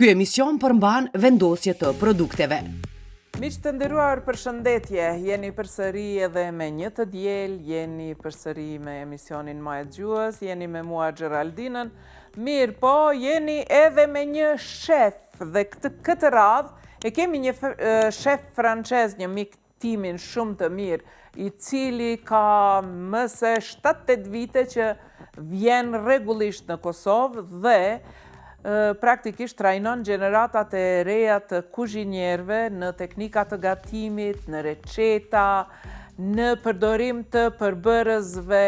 Ky emision përmban vendosje të produkteve. Miq të nderuar, përshëndetje. Jeni përsëri edhe me një të diel, jeni përsëri me emisionin Maje gjuhes, jeni me mua Xheraldinën. Mirë, po jeni edhe me një shef dhe këtë radhë e kemi një shef francez, një mik timin shumë të mirë, i cili ka më se 7-8 vite që vjen rregullisht në Kosovë dhe praktikisht trajnon gjeneratat e reja të kuzhinierëve në teknika të gatimit, në receta, në përdorim të përbërësve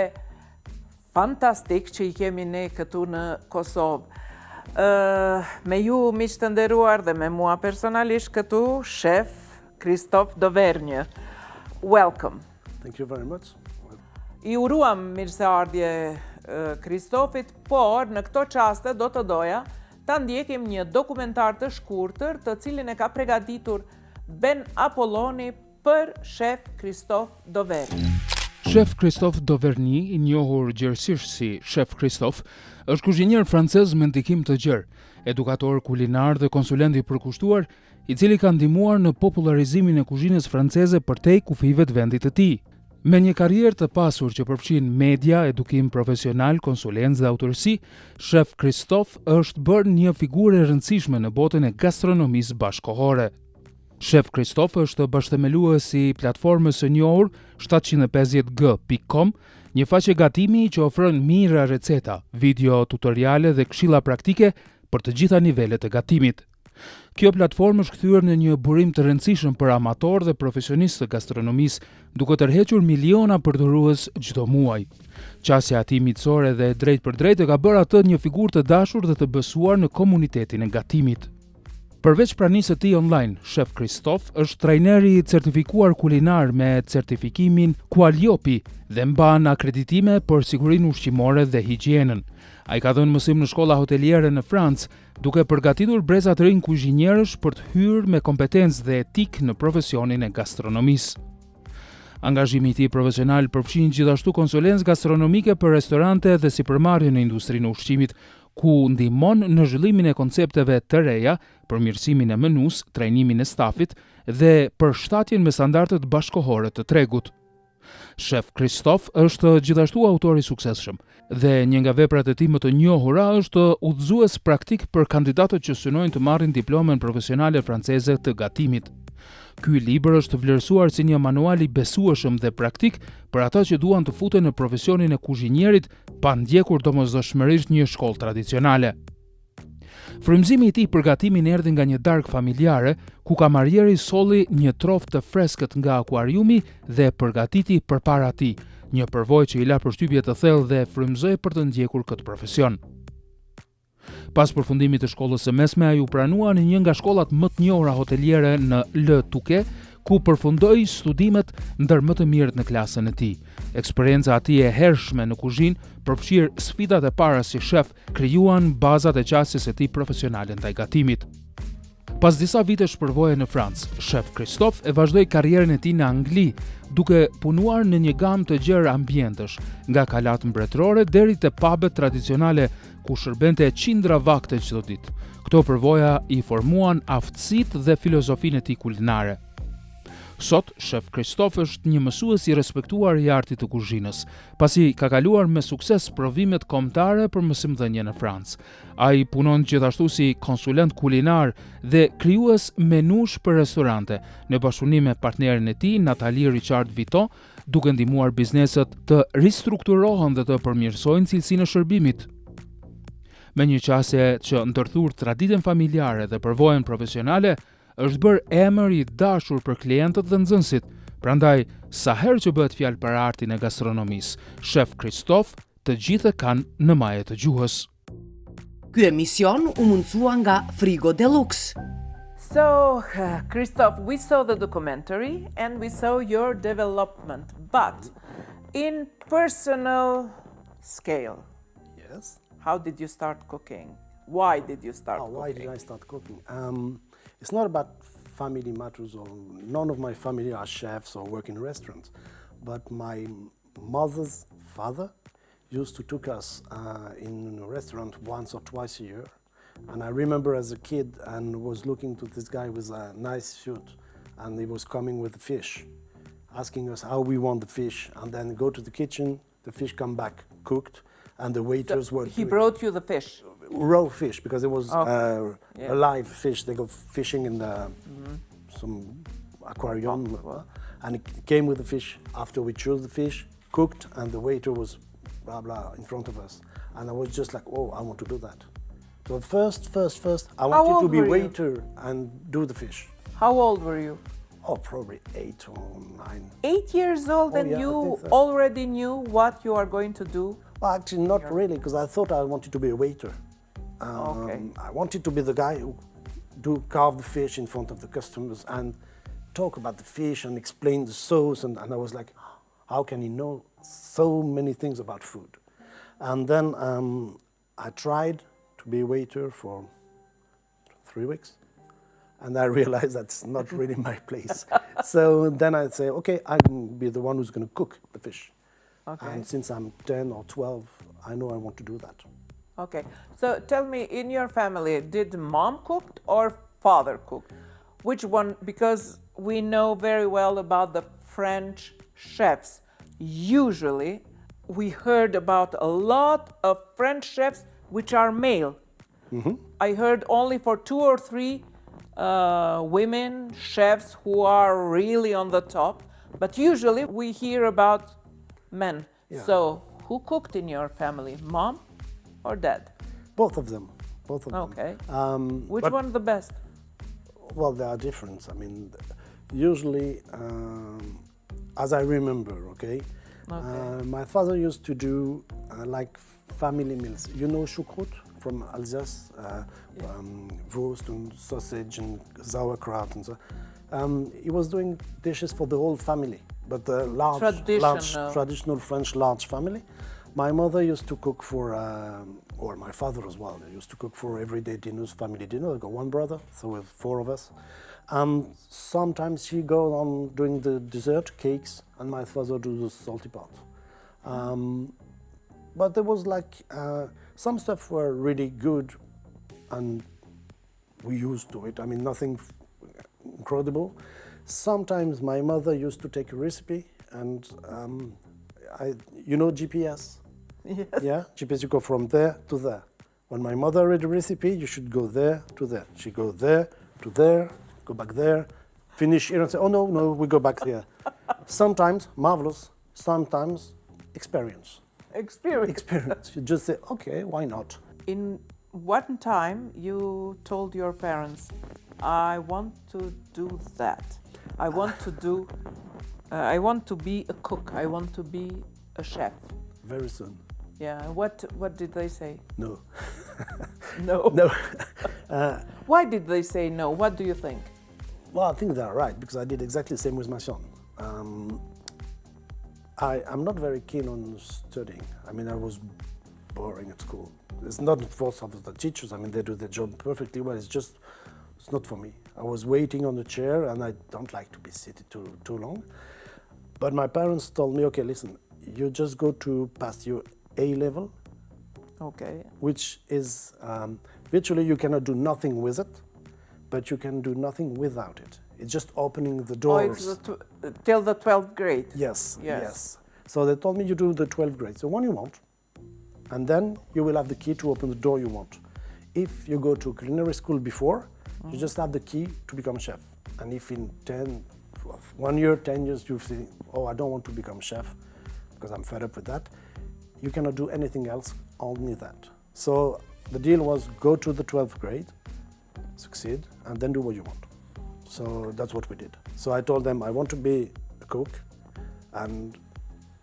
fantastik që i kemi ne këtu në Kosovë. Me ju, miq të nderuar, dhe me mua personalisht këtu, shef Kristof Dovernjë. Welcome. Thank you very much. I uruam mirëseardhje Kristofit, por në këto qaste do të doja ta ndjekim një dokumentar të shkurtër të cilin e ka përgatitur Ben Apolloni për shef Kristof Dovernjë. Shef Kristof Dovernjë, i njohur gjerësisht si Shef Kristof, është kuzhinier francez me ndikim të gjerë, edukator kulinar dhe konsulent i përkushtuar, i cili ka ndihmuar në popularizimin e kuzhinës franceze përtej kufive të vendit të tij. Me një karrierë të pasur që përfshin media, edukim profesional, konsulencë dhe autorsi, Shef Kristof është bërë një figurë e rëndësishme në botën e gastronomisë bashkëkohore. Shef Kristof është bashkëthemeluesi i platformës së njohur 750g.com, një faqe gatimi që ofron mijëra receta, video tutoriale dhe këshilla praktike për të gjitha nivelet e gatimit. Kjo platformë është kthyer në një burim të rëndësishëm për amator dhe profesionistë të gastronomisë, duke tërhequr miliona përdorues çdo muaj. Qasja e tij miqësore dhe drejt për drejt e ka bërë atë një figurë të dashur dhe të besuar në komunitetin e gatimit. Përveç pranisë së tij online, Shef Kristof është trajneri i certifikuar kulinar me certifikimin Qualiopi dhe mban akreditime për sigurinë ushqimore dhe higjienën. Ai ka dhënë mësim në shkolla hoteliere në Francë, duke përgatitur breza të rinj kuzhinierësh për të hyrë me kompetencë dhe etikë në profesionin e gastronomisë. Angazhimi i tij profesional përfshin gjithashtu konsulencë gastronomike për restorante dhe sipërmarrje në industrinë e ushqimit, ku ndihmon në zhvillimin e koncepteve të reja, përmirësimin e menus, trajnimin e stafit dhe përshtatjen me standardet bashkëkohore të tregut. Shef Kristof është gjithashtu autor i suksesshëm dhe një nga veprat e tij më të njohura është udhëzues praktik për kandidatët që synojnë të marrin diplomën profesionale franceze të gatimit. Ky libër është vlerësuar si një manual i besueshëm dhe praktik për ata që duan të futen në profesionin e kuzhinierit pa ndjekur domosdoshmërisht një shkollë tradicionale. Frymëzimi i tij për gatimin erdhi nga një darkë familjare, ku kamarieri solli një troftë të freskët nga akuariumi dhe përgatiti përpara tij, një përvojë që i la përshtypje të thellë dhe frymëzoi për të ndjekur këtë profesion. Pas përfundimit të shkollës së mesme, ai u pranua në një nga shkollat më të njohura hoteliere në Le Touquet, ku përfundoi studimet ndër më të mirët në klasën e tij. Eksperienca e tij e hershme në kuzhinë, përfshir sfidat e para si shef, krijuan bazat e qasjes së tij profesionale ndaj gatimit. Pas disa vitesh përvoje në Francë, Shef Kristof e vazhdoi karrierën e tij në Angli, duke punuar në një gamë të gjerë ambientesh, nga kalat mbretërore deri te pubet tradicionale ku shërbente qindra vakte çdo ditë. Këto përvoja i formuan aftësitë dhe filozofinë e tij kulinare. Sot, Shef Kristof është një mësues i respektuar i artit të kuzhinës, pasi ka kaluar me sukses provimet kombëtare për mësimdhënie në Francë. Ai punon gjithashtu si konsulent kulinar dhe krijues menush për restorante, në bashkëpunim me partnerin e tij, Nathalie Richard Vito, duke ndihmuar bizneset të ristrukturohen dhe të përmirësojnë cilësinë e shërbimit. Me një qasje që ndërthur traditën familjare dhe përvojën profesionale, është bërë emër i dashur për klientët dhe nxënësit. Prandaj, sa herë që bëhet fjalë për artin e gastronomisë, Shef Kristof të gjithë kanë në Maje të gjuhes. Ky emision u mundsua nga Frigo Deluxe. So, Kristof, we saw the documentary and we saw your development, but in personal scale, Yes. how did you start cooking? Why did you start cooking? Why did I start cooking? It's not about family matters, or none of my family are chefs or work in restaurants, but my mother's father used to take us in a restaurant once or twice a year And I remember as a kid and was looking to this guy with a nice suit, and he was coming with the fish, asking us how we want the fish, and then go to the kitchen, the fish come back cooked, and the waiters were He brought you the fish. raw fish, because it was Yeah. a live fish. They go fishing in the, some aquarium, and it came with the fish after we chose the fish, cooked, and the waiter was blah blah in front of us, and I was just like, oh, I want to do that. So first, I wanted to be old were you? waiter and do the fish. How old were you? Oh, probably 8 or 9. 8 years old, Oh, and yeah, I you think so. already knew what you are going to do? Well, actually, not really, because I thought I wanted to be a waiter. Okay. I wanted to be the guy who do carve the fish in front of the customers and talk about the fish and explain the sauce. And I was like, how can he know so many things about food? And then I tried to be a waiter for 3 weeks. And I realized that's not really my place. So then I'd say, okay, I can be the one who's going to cook the fish. Okay. And since I'm 10 or 12, I know I want to do that. Okay. So tell me, in your family, did mom cook or father cook? Which one? Because we know very well about the French chefs. Usually, we heard about a lot of French chefs which are male. I heard only for 2 or 3 women chefs who are really on the top, but usually we hear about men. Yeah. So who cooked in your family, mom or dad? Both of them. Both of them. Okay. Which but- one the best? Well, there are different. I mean, usually, as I remember, okay, my father used to do like family meals. You know choucroute from Alsace, Wurst and sausage and sauerkraut and so. He was doing dishes for the whole family, but the traditional French large family. My mother used to cook for, or my father as well, used to cook for everyday dinners, family dinner. I got one brother, so with 4 of us. Sometimes she go on doing the dessert, cakes, and my father do the salty part. But there was like, some stuff were really good, and we used to it. I mean, nothing incredible. Sometimes my mother used to take a recipe, and you know GPS? Yes. Yeah, GPS, you go from there to there. When my mother read the recipe, you should go there to there. She go there to there, go back there, finish here and say, oh no, we go back there. Sometimes marvelous, sometimes experience. Experience. You just say, okay, why not? In one time, you told your parents, I want to do that. I want to do, I want to be a cook. I want to be a chef. Very soon. Yeah. What did they say? No. No. No. Why did they say no? What do you think? Well, I think they're right, because I did exactly the same with my son. I'm not very keen on studying. I mean, I was boring at school. It's not the fault of the teachers. I mean, they do their job perfectly well. It's not for me. I was waiting on the chair, and I don't like to be seated too long. But my parents told me, okay, listen, you just go to pass your A level, Okay. which is virtually you cannot do nothing with it, but you can do nothing without it. It's just opening the Oh, doors. it's till the 12th grade. Yes, Yes. yes. So they told me you do the 12th grade, so one you want, and then you will have the key to open the door you want. If you go to culinary school before, you just have the key to become chef. And if in 1 year, 10 years, you think, oh, I don't want to become chef because I'm fed up with that, you cannot do anything else, only that. So the deal was go to the 12th grade, succeed, and then do what you want. So that's what we did. So I told them I want to be a cook, and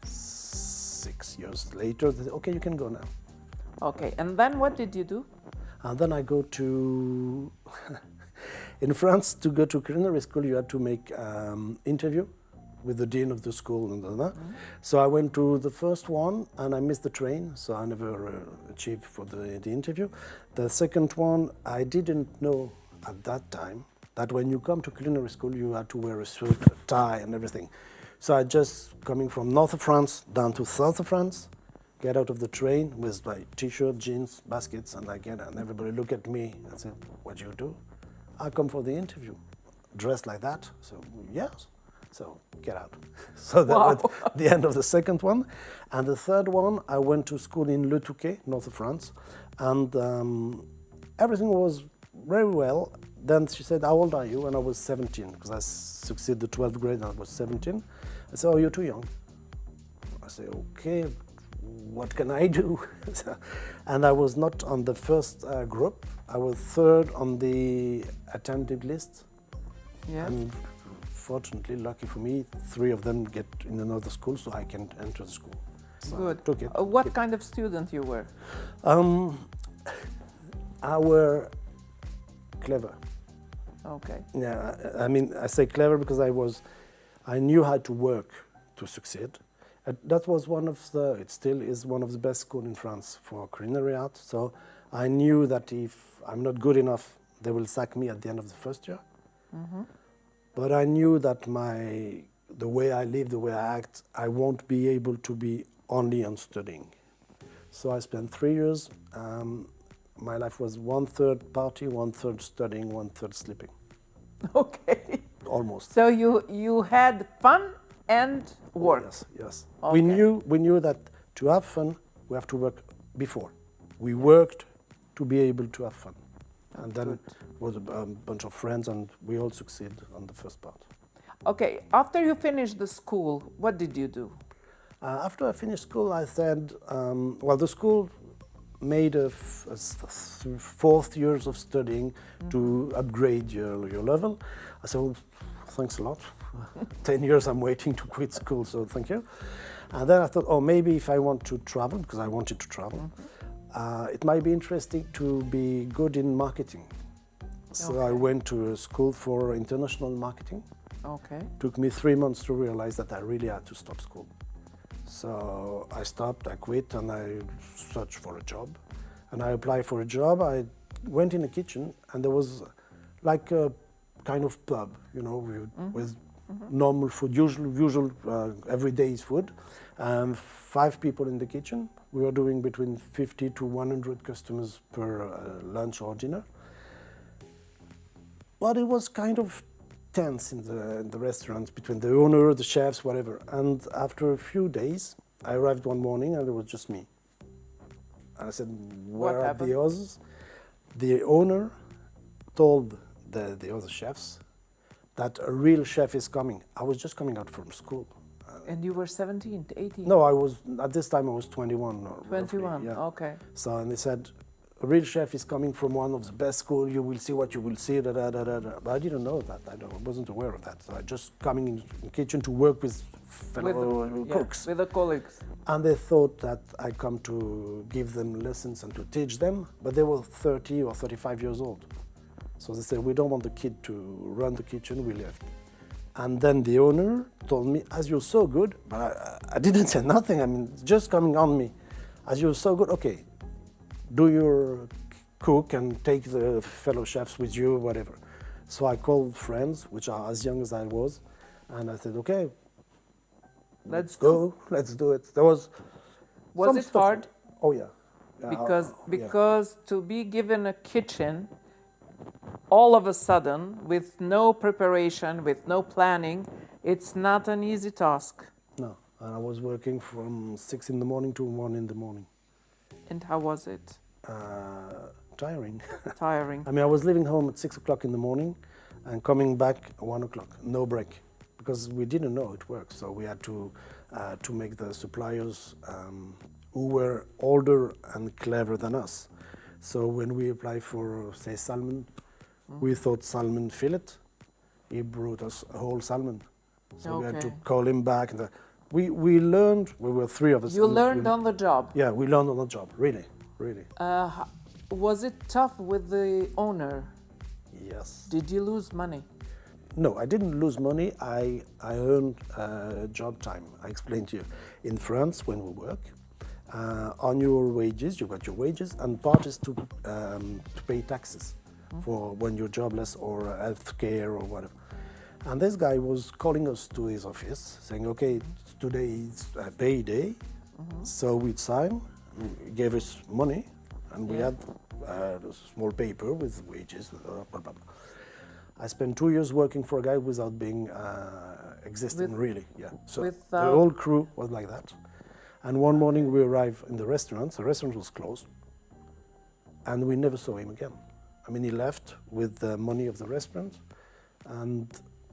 6 years later, they said, okay, you can go now. Okay. And then what did you do? And then I go to, in France, to go to culinary school, you had to make interview with the dean of the school. And So I went to the first one, and I missed the train, so I never achieved for the interview. The second one, I didn't know at that time that when you come to culinary school, you had to wear a suit, a tie, and everything. So I just, coming from north of France down to south of France, get out of the train with my t-shirt, jeans, baskets, and and everybody look at me and say, "What do you do?" "I come for the interview." "Dressed like that?" So yes. So get out. So that was the end of the second one. And the third one, I went to school in Le Touquet, north of France, and everything was very well. Then she said, "How old are you?" And I was 17, because I succeeded the 12th grade and I was 17. I said, "Oh, you're too young." I said, "Okay, what can I do?" And I was not on the first group. I was third on the attended list. Yeah. And fortunately, lucky for me, 3 of them get in another school, so I can enter the school. So Good. I took it. What kind of student you were? I were clever. Okay. Yeah, I mean, I say clever because I knew how to work to succeed. That was it still is one of the best schools in France for culinary art. So I knew that if I'm not good enough, they will sack me at the end of the first year. Mm-hmm. But I knew that the way I live, the way I act, I won't be able to be only on studying. So I spent 3 years. My life was 1/3 party, 1/3 studying, 1/3 sleeping. Okay. Almost. So you had fun and work. Yes, yes. Okay. We knew that to have fun, we have to work before. We worked to be able to have fun. And then it was a bunch of friends, and we all succeeded on the first part. Okay, after you finished the school, what did you do? After I finished school, I said, the school made a 4th years of studying to upgrade your level. I said, "Well, thanks a lot. 10 years I'm waiting to quit school, so thank you." And then I thought, oh, maybe if I want to travel, because I wanted to travel, it might be interesting to be good in marketing. So I went to a school for international marketing. Okay. Took me 3 months to realize that I really had to stop school. So I stopped, I quit, and I searched for a job. And I applied for a job. I went in the kitchen, and there was like a kind of pub, you know, with normal food, usual everyday food. 5 people in the kitchen. We were doing between 50 to 100 customers per lunch or dinner. But it was kind of tense in the restaurants between the owner, the chefs, whatever. And after a few days, I arrived one morning and it was just me. And I said, "Where are the others?" The owner told the other chefs that a real chef is coming. I was just coming out from school. And you were 17, 18? No, at this time I was 21. 21, roughly, yeah. okay. So, and they said, "A real chef is coming from one of the best schools, you will see what you will see, da, da, da, da, da." But I didn't know that, I wasn't aware of that. So I just coming in the kitchen to work with fellow cooks. With the colleagues. And they thought that I come to give them lessons and to teach them, but they were 30 or 35 years old. So they said, "We don't want the kid to run the kitchen," we left. And then the owner told me, "As you're so good," but I didn't say nothing, I mean, just coming on me. "As you're so good, okay, do your cook and take the fellow chefs with you, whatever." So I called friends, which are as young as I was, and I said, "Okay, let's go, let's do it." There was it stuff. hard? Oh yeah. Because to be given a kitchen all of a sudden, with no preparation, with no planning, it's not an easy task. No, and I was working from 6 in the morning to 1 in the morning. And how was it? Tiring. Tiring. I mean, I was leaving home at 6 o'clock in the morning and coming back at 1 o'clock, no break, because we didn't know it worked. So we had to make the suppliers who were older and clever than us. So when we applied for, say, salmon, we thought salmon fillet. He brought us a whole salmon. So we had to call him back. We learned, we were 3 of us. You learned on the job? Yeah, we learned on the job, really, really. Was it tough with the owner? Yes. Did you lose money? No, I didn't lose money. I earned job time. I explained to you. In France, when we work, on your wages, you got your wages, and part is to pay taxes for when you're jobless or health care or whatever. And this guy was calling us to his office, saying, "Okay, today is payday. So we signed, he gave us money, and we had a small paper with wages, blah, blah, blah. I spent 2 years working for a guy without being existing, really. Yeah. So the whole crew was like that. And one morning we arrived in the restaurant was closed, and we never saw him again. I mean, he left with the money of the restaurant, and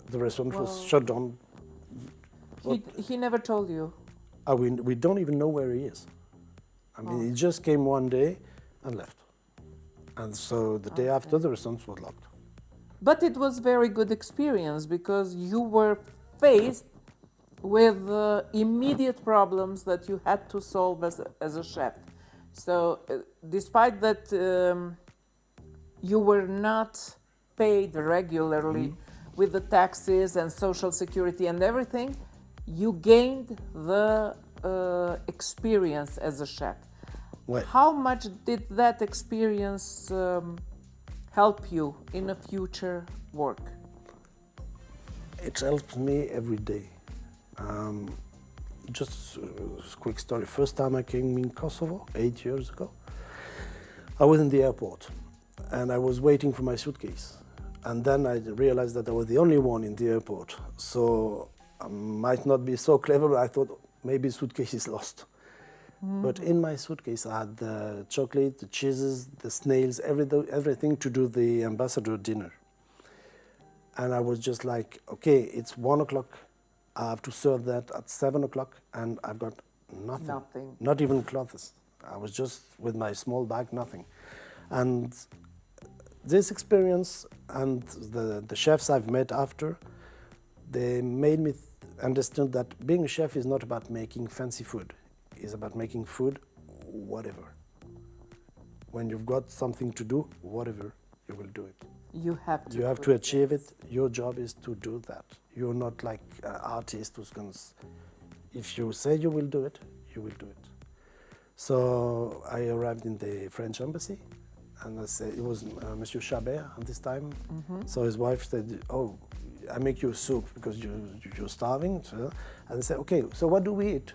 the restaurant was shut down. He never told you? We don't even know where he is. I mean, he just came one day and left. And so the day after, the restaurant was locked. But it was very good experience because you were faced with immediate problems that you had to solve as a chef. So despite that you were not paid regularly with the taxes and social security and everything, you gained the experience as a chef. Ouais. How much did that experience help you in a future work? It helps me every day. Just a quick story. First time I came in Kosovo, 8 years ago, I was in the airport and I was waiting for my suitcase. And then I realized that I was the only one in the airport. So I might not be so clever, but I thought maybe suitcase is lost. But in my suitcase I had the chocolate, the cheeses, the snails, everything to do the ambassador dinner. And I was just like, okay, it's 1 o'clock. I have to serve that at 7 o'clock, and I've got nothing. Nothing. Not even clothes. I was just with my small bag, nothing. And this experience and the chefs I've met after, they made me understand that being a chef is not about making fancy food. It's about making food, whatever. When you've got something to do, whatever, you will do it. You have to. You have to achieve it. Your job is to do that. You're not like an artist who's going to... If you say you will do it, you will do it. So I arrived in the French embassy, and I said, it was Monsieur Chabert at this time. So his wife said, oh, I make you soup because you're starving. So, and I said, okay, so what do we eat?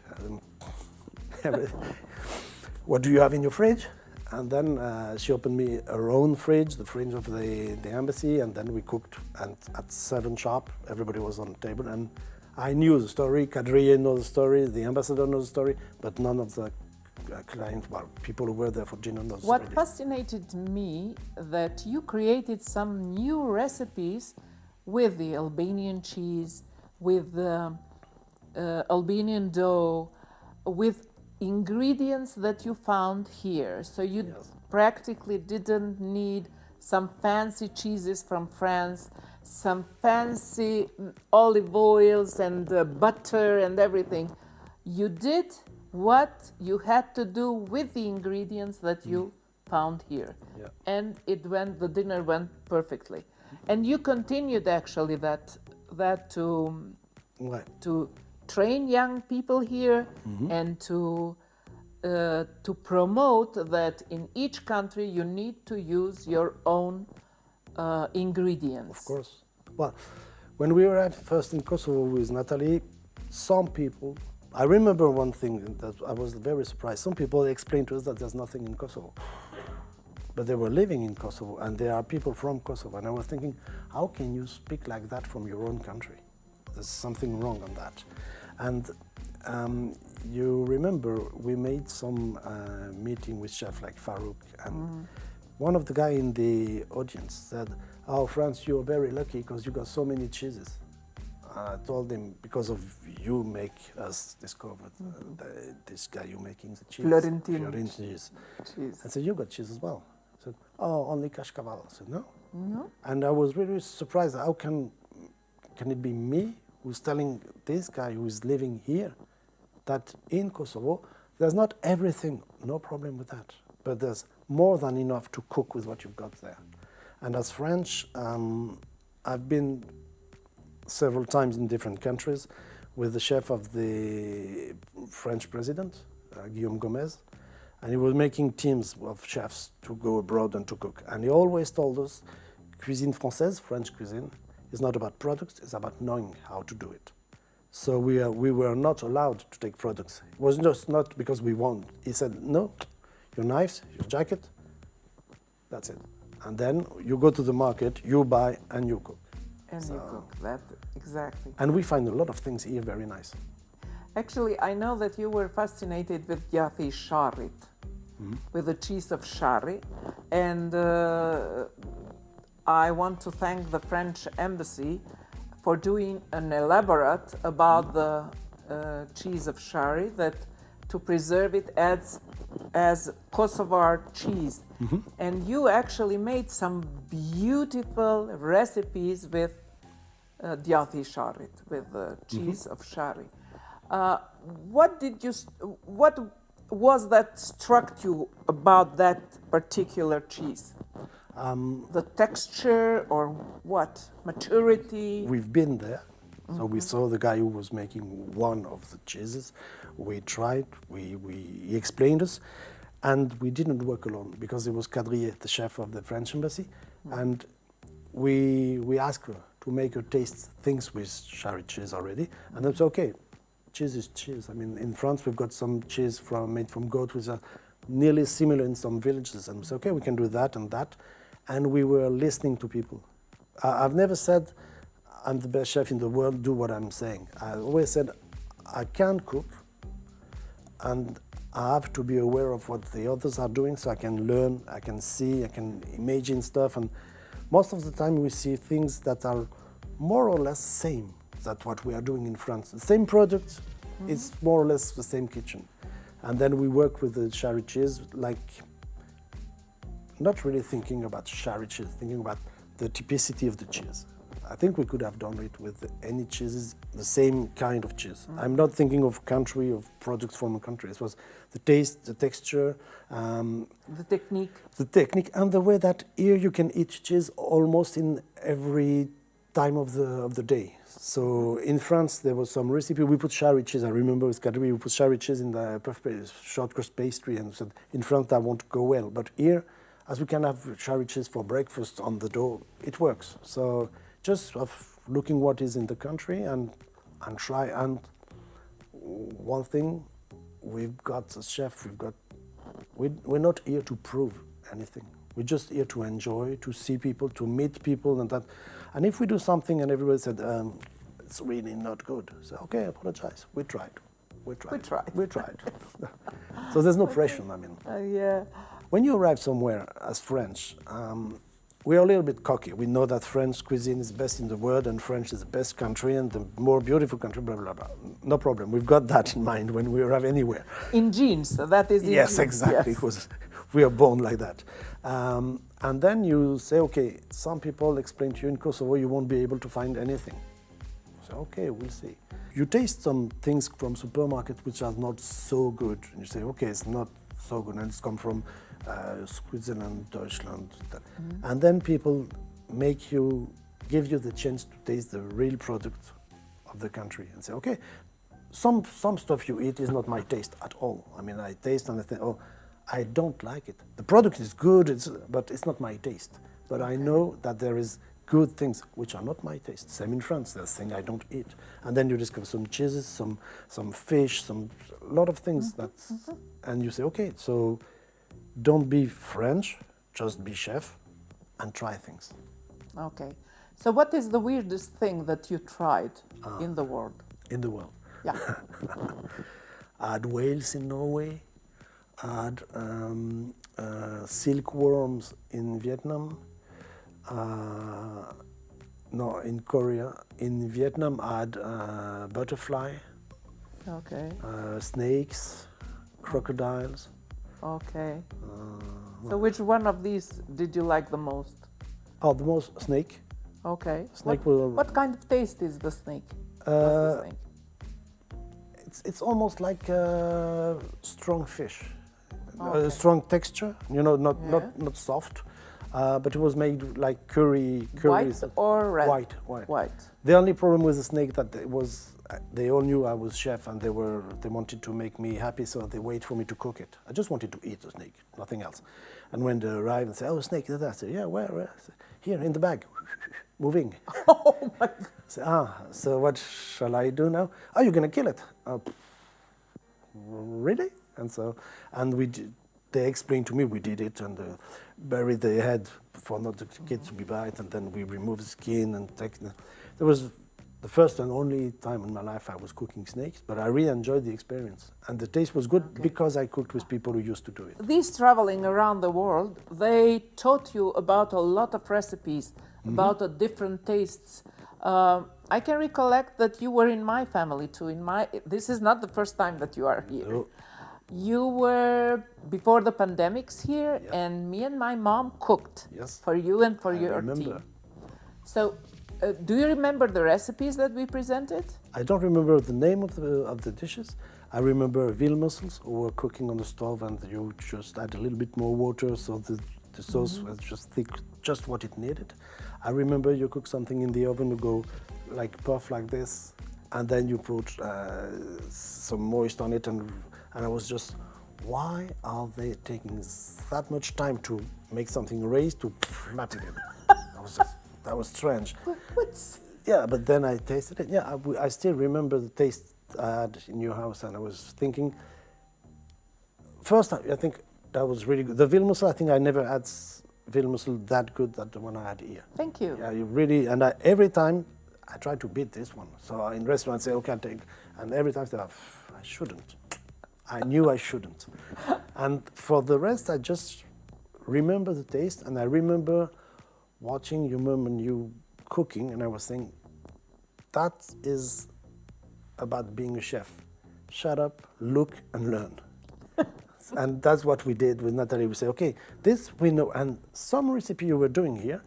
What do you have in your fridge? And then she opened me her own fridge, the fridge of the embassy, and then we cooked. And at 7 sharp, everybody was on the table, and I knew the story. Xherin knows the story, the ambassador knows the story, but none of the clients, well, people who were there for dinner knows the story. What fascinated me that you created some new recipes with the Albanian cheese, with the Albanian dough, with ingredients that you found here. So you practically didn't need some fancy cheeses from France, some fancy olive oils and butter and everything. You did what you had to do with the ingredients that you found here. Yeah. And the dinner went perfectly. And you continued actually that to train young people here and to promote that in each country you need to use your own ingredients. Of course. Well, when we arrived first in Kosovo with Natalie, some people, I remember one thing that I was very surprised. Some people explained to us that there's nothing in Kosovo. But they were living in Kosovo, and there are people from Kosovo. And I was thinking, how can you speak like that from your own country? There's something wrong on that. And you remember we made some meeting with chef like Farouk, and one of the guys in the audience said, oh, France, you're very lucky because you got so many cheeses. I told him, because of you make us discover this guy you're making the cheese. Florentine cheese. I said, you got cheese as well. I said, oh, only Kashkaval. I said, no. And I was really surprised. How can it be me who's telling this guy who is living here that in Kosovo, there's not everything, no problem with that, but there's more than enough to cook with what you've got there. And as French, I've been several times in different countries with the chef of the French president, Guillaume Gomez, and he was making teams of chefs to go abroad and to cook. And he always told us, cuisine française, French cuisine, is not about products, it's about knowing how to do it. So we were not allowed to take products. It was just not because we want. He said, no, your knives, your jacket, that's it. And then you go to the market, you buy and you cook. And you cook, that, exactly. And we find a lot of things here very nice. Actually, I know that you were fascinated with gjuhes sharit, with the cheese of Xherin, and I want to thank the French embassy for doing an elaborate about the cheese of Xherin, that to preserve it as Kosovar cheese. And you actually made some beautiful recipes with gjuhes sharit, with the cheese of Xherin. What was that struck you about that particular cheese? The texture or what? Maturity? We've been there. So we saw the guy who was making one of the cheeses. We tried, he explained us, and we didn't work alone because it was Kadriye, the chef of the French embassy, and we asked her to make her taste things with Xherin cheese already, and that's okay. Cheese is cheese. I mean, in France we've got some cheese made from goat, which are nearly similar in some villages, and we said, okay, we can do that and that, and we were listening to people. I've never said I'm the best chef in the world, do what I'm saying. I always said I can cook, and I have to be aware of what the others are doing so I can learn, I can see, I can imagine stuff, and most of the time we see things that are more or less same as what we are doing in France. The same product, it's more or less the same kitchen. And then we work with the Xherin cheese, like not really thinking about Xherin cheese, thinking about the typicity of the cheese. I think we could have done it with any cheeses, the same kind of cheese. I'm not thinking of country, of products from a country. It was the taste, the texture, the technique. The technique, and the way that here you can eat cheese almost in every time of the day. So in France there was some recipe. We put Xherin cheese. I remember with Kadri, we put Xherin cheese in the short crust pastry, and said in France that won't go well. But here, as we can have Xherin cheese for breakfast on the dough, it works. So just of looking what is in the country and try. And one thing, we've got a chef. We're not here to prove anything. We're just here to enjoy, to see people, to meet people, and that. And if we do something and everybody said it's really not good, so okay, I apologize. We tried. So there's no pressure. I mean, yeah. When you arrive somewhere as French, we're a little bit cocky. We know that French cuisine is best in the world, and French is the best country and the more beautiful country. Blah blah blah. No problem. We've got that in mind when we arrive anywhere. In genes, that is. In yes, genes. Exactly. Yes. Because we are born like that. And then you say, okay, some people explain to you in Kosovo you won't be able to find anything. So okay, we'll see. You taste some things from supermarket which are not so good, and you say, okay, it's not so good, and it's come from Switzerland, Deutschland, and then people give you the chance to taste the real product of the country, and say, okay, some stuff you eat is not my taste at all. I mean, I taste and I think, oh, I don't like it. The product is good, but it's not my taste. But I know that there is good things which are not my taste. Same in France, there's things I don't eat. And then you discover some cheeses, some fish, a lot of things and you say, okay, so don't be French, just be chef and try things. Okay. So what is the weirdest thing that you tried in the world? In the world? Yeah. I had whales in Norway. I had silkworms in Vietnam. No, in Korea. In Vietnam, I had butterfly. Okay. Snakes, crocodiles. Okay. So which one of these did you like the most? Oh, the most snake. Okay. Snake what kind of taste is the snake? It's almost like strong fish. Okay. Strong texture, not soft, but it was made like curry. White or red? White. The only problem with the snake that they all knew I was chef, and they wanted to make me happy, so they wait for me to cook it. I just wanted to eat the snake, nothing else. And when they arrived and say, "Oh, snake," I said, "Yeah, where?" I said, "Here in the bag." moving. Oh my God. So what shall I do now? Oh, you're going to kill it. Really? And they explained to me, we did it and buried the head for not the kid to be bite, and then we removed the skin and There was the first and only time in my life I was cooking snakes, but I really enjoyed the experience. And the taste was good because I cooked with people who used to do it. These traveling around the world, they taught you about a lot of recipes, about the different tastes. I can recollect that you were in my family too. This is not the first time that you are here. No. You were before the pandemics here, and me and my mom cooked for you and for your team. So, do you remember the recipes that we presented? I don't remember the name of the dishes. I remember veal mussels who were cooking on the stove, and you just add a little bit more water, so the sauce was just thick, just what it needed. I remember you cook something in the oven, you go like puff like this, and then you put some moist on it, and I was just, why are they taking that much time to make something raised to flatten it? That was strange. Yeah, but then I tasted it. Yeah, I still remember the taste I had in your house, and I was thinking, first I think that was really good. The veal mussel, I think I never had veal mussel that good that the one I had here. Thank you. Yeah, you really, and every time I try to beat this one. So in restaurants, I say, okay, I'll take, and every time I say, I shouldn't. I knew I shouldn't. And for the rest, I just remember the taste, and I remember watching your mom and you cooking, and I was saying, that is about being a chef. Shut up, look, and learn. And that's what we did with Natalie. We say, okay, this we know, and some recipe you were doing here,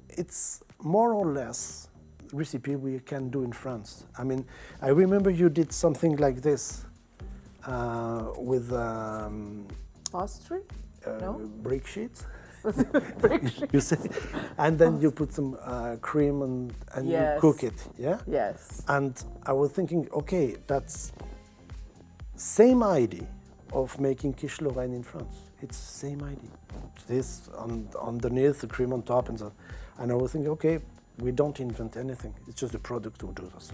it's more or less recipe we can do in France. I mean, I remember you did something like this with pastry? No? Brick sheets. You say, and then you put some cream and you cook it, yeah? Yes. And I was thinking, okay, that's same idea of making quiche Lorraine in France. It's same idea. This underneath, the cream on top, and so. And I was thinking, okay, we don't invent anything. It's just the product who does us.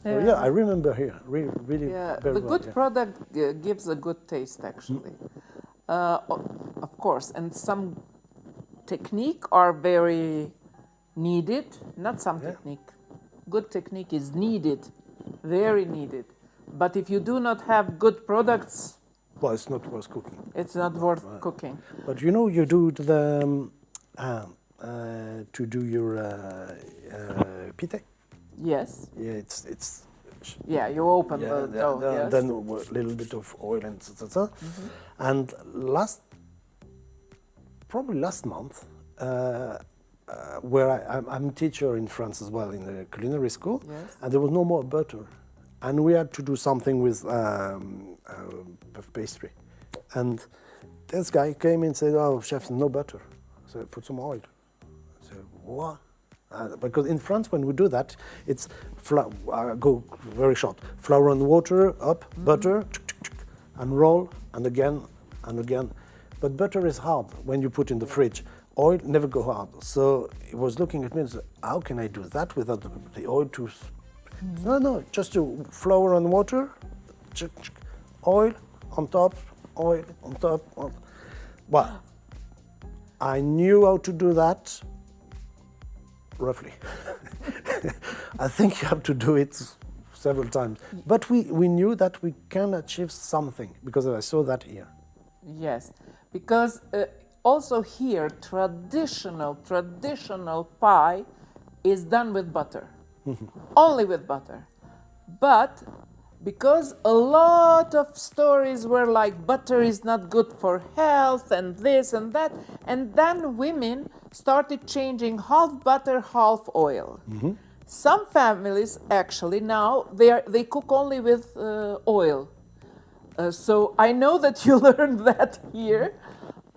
So yeah, I remember here, really very the well. good product gives a good taste, actually. Of course, and some technique are very needed. Not some technique. Good technique is needed, very needed. But if you do not have good products, well, it's not worth cooking. It's not worth cooking. But you know, you do the to do your pite. Yes. Yeah, it's. Yeah, you open the dough. Yes. Then a little bit of oil and so. And probably last month, where I'm a teacher in France as well in the culinary school, and there was no more butter, and we had to do something with puff pastry, and this guy came in and said, "Oh, chef, no butter." So put some oil. I said, what? Because in France, when we do that, it's go very short. Flour and water, up, butter, and roll, and again, and again. But butter is hard when you put in the fridge. Oil never go hard. So he was looking at me and said, how can I do that without the oil to... No, just to flour and water, oil on top, oil on top. Well, I knew how to do that. Roughly. I think you have to do it several times. But we knew that we can achieve something, because I saw that here. Yes, because also here, traditional pie is done with butter. Only with butter. But because a lot of stories were like butter is not good for health and this and that, and then women started changing half butter, half oil. Some families actually now they cook only with oil. So I know that you learned that here,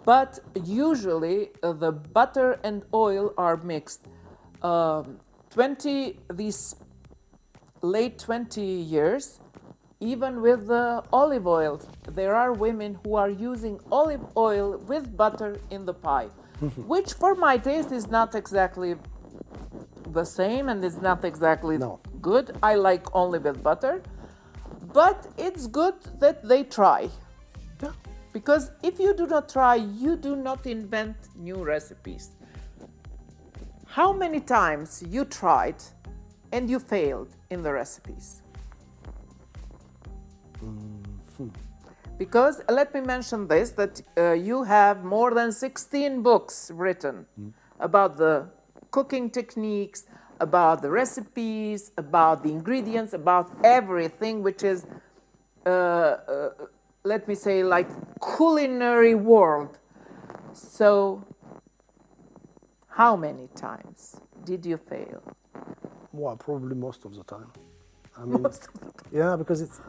but usually the butter and oil are mixed. These late 20 years, even with the olive oil, there are women who are using olive oil with butter in the pie. which for my taste is not exactly the same and it's not exactly No. good. I like only with butter, but it's good that they try. Yeah. Because if you do not try, you do not invent new recipes. How many times you tried and you failed in the recipes? Because let me mention this, that you have more than 16 books written about the cooking techniques, about the recipes, about the ingredients, about everything which is, let me say, like culinary world. So how many times did you fail? Well, probably most of the time. I mean, Most of the time. yeah, because it's.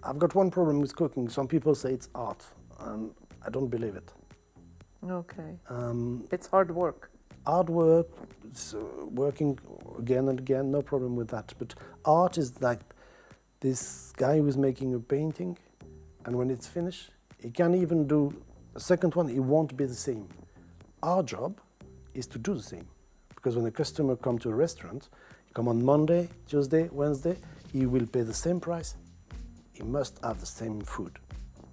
I've got one problem with cooking. Some people say it's art, and I don't believe it. Okay. It's hard work. Hard work, it's, working again and again, no problem with that. But art is like this guy who's making a painting, and when it's finished, he can even do a second one, it won't be the same. Our job is to do the same. Because when a customer comes to a restaurant, he come on Monday, Tuesday, Wednesday, he will pay the same price. He must have the same food.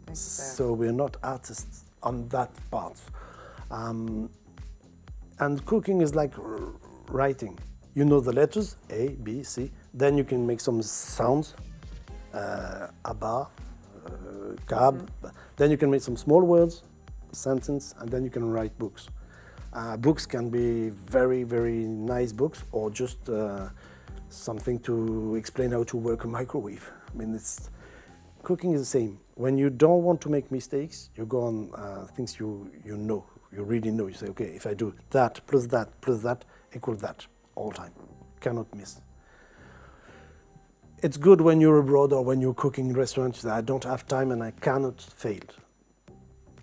Exactly. So we're not artists on that part. And cooking is like writing. You know the letters, A, B, C. Then you can make some sounds, abba, cab. Then you can make some small words, sentence, and then you can write books. Books can be very, very nice books, or just something to explain how to work a microwave. I mean, cooking is the same. When you don't want to make mistakes, you go on things you know, you really know. You say, okay, if I do that plus that equal that all the time. Cannot miss. It's good when you're abroad or when you're cooking in restaurants that I don't have time and I cannot fail.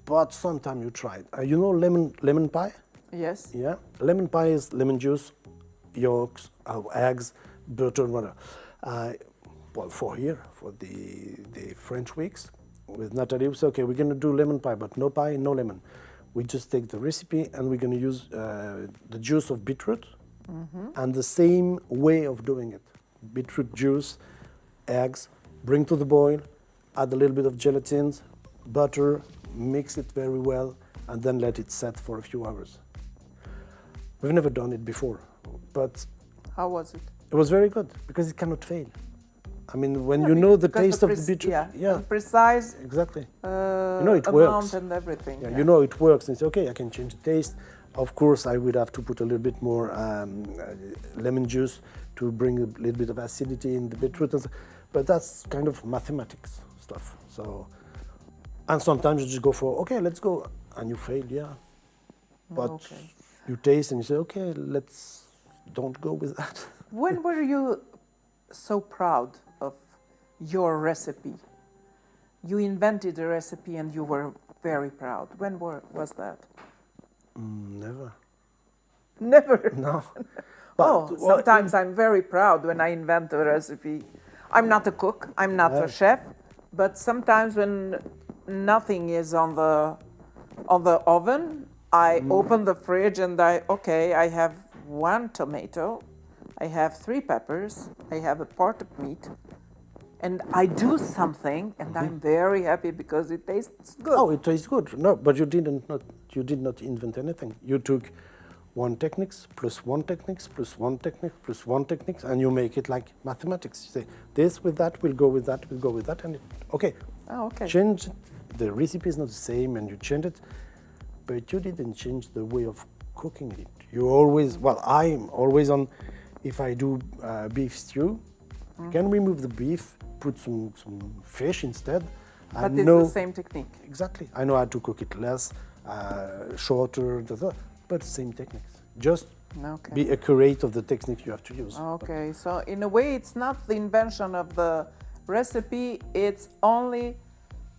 But sometimes you try it. You know lemon pie? Yes. Yeah. Lemon pie is lemon juice, yolks, eggs, butter, and whatever. Well, for the French weeks, with Natalie, we said, okay, we're going to do lemon pie, but no pie, no lemon. We just take the recipe and we're going to use the juice of beetroot and the same way of doing it. Beetroot juice, eggs, bring to the boil, add a little bit of gelatin, butter, mix it very well, and then let it set for a few hours. We've never done it before, but How was it? it was very good because it cannot fail. I mean, when you know the Because taste of the beetroot, yeah, precise exactly. it it amount works. and everything. Yeah, you know it works, and say, okay, I can change the taste. Of course, I would have to put a little bit more lemon juice to bring a little bit of acidity in the beetroot, but that's kind of mathematics stuff. So, and sometimes you just go for, okay, let's go, and you fail, yeah. But Okay. you taste and you say, okay, don't go with that. When were you so proud of your recipe? You invented a recipe and you were very proud. When was that? Never. Never. No. Sometimes I'm very proud when I invent a recipe. I'm not a cook, I'm not a chef, but sometimes when nothing is on the oven, I open the fridge and I have 1 tomato, I have 3 peppers, I have a part of meat, and I do something, and I'm very happy because it tastes good. Oh, it tastes good. No, but you did not invent anything. You took 1 techniques plus 1 techniques plus 1 technique plus 1 techniques, and you make it like mathematics. You say this with that will go with that, will go with that, and okay. Oh, okay. Change it. The recipe is not the same, and you change it, but you didn't change the way of cooking it. You always, well, I'm always on. If I do beef stew, I can remove the beef, put some fish instead. But it's the same technique. Exactly. I know how to cook it less, shorter, but same techniques. Just be accurate of the technique you have to use. Okay, so in a way, it's not the invention of the recipe, it's only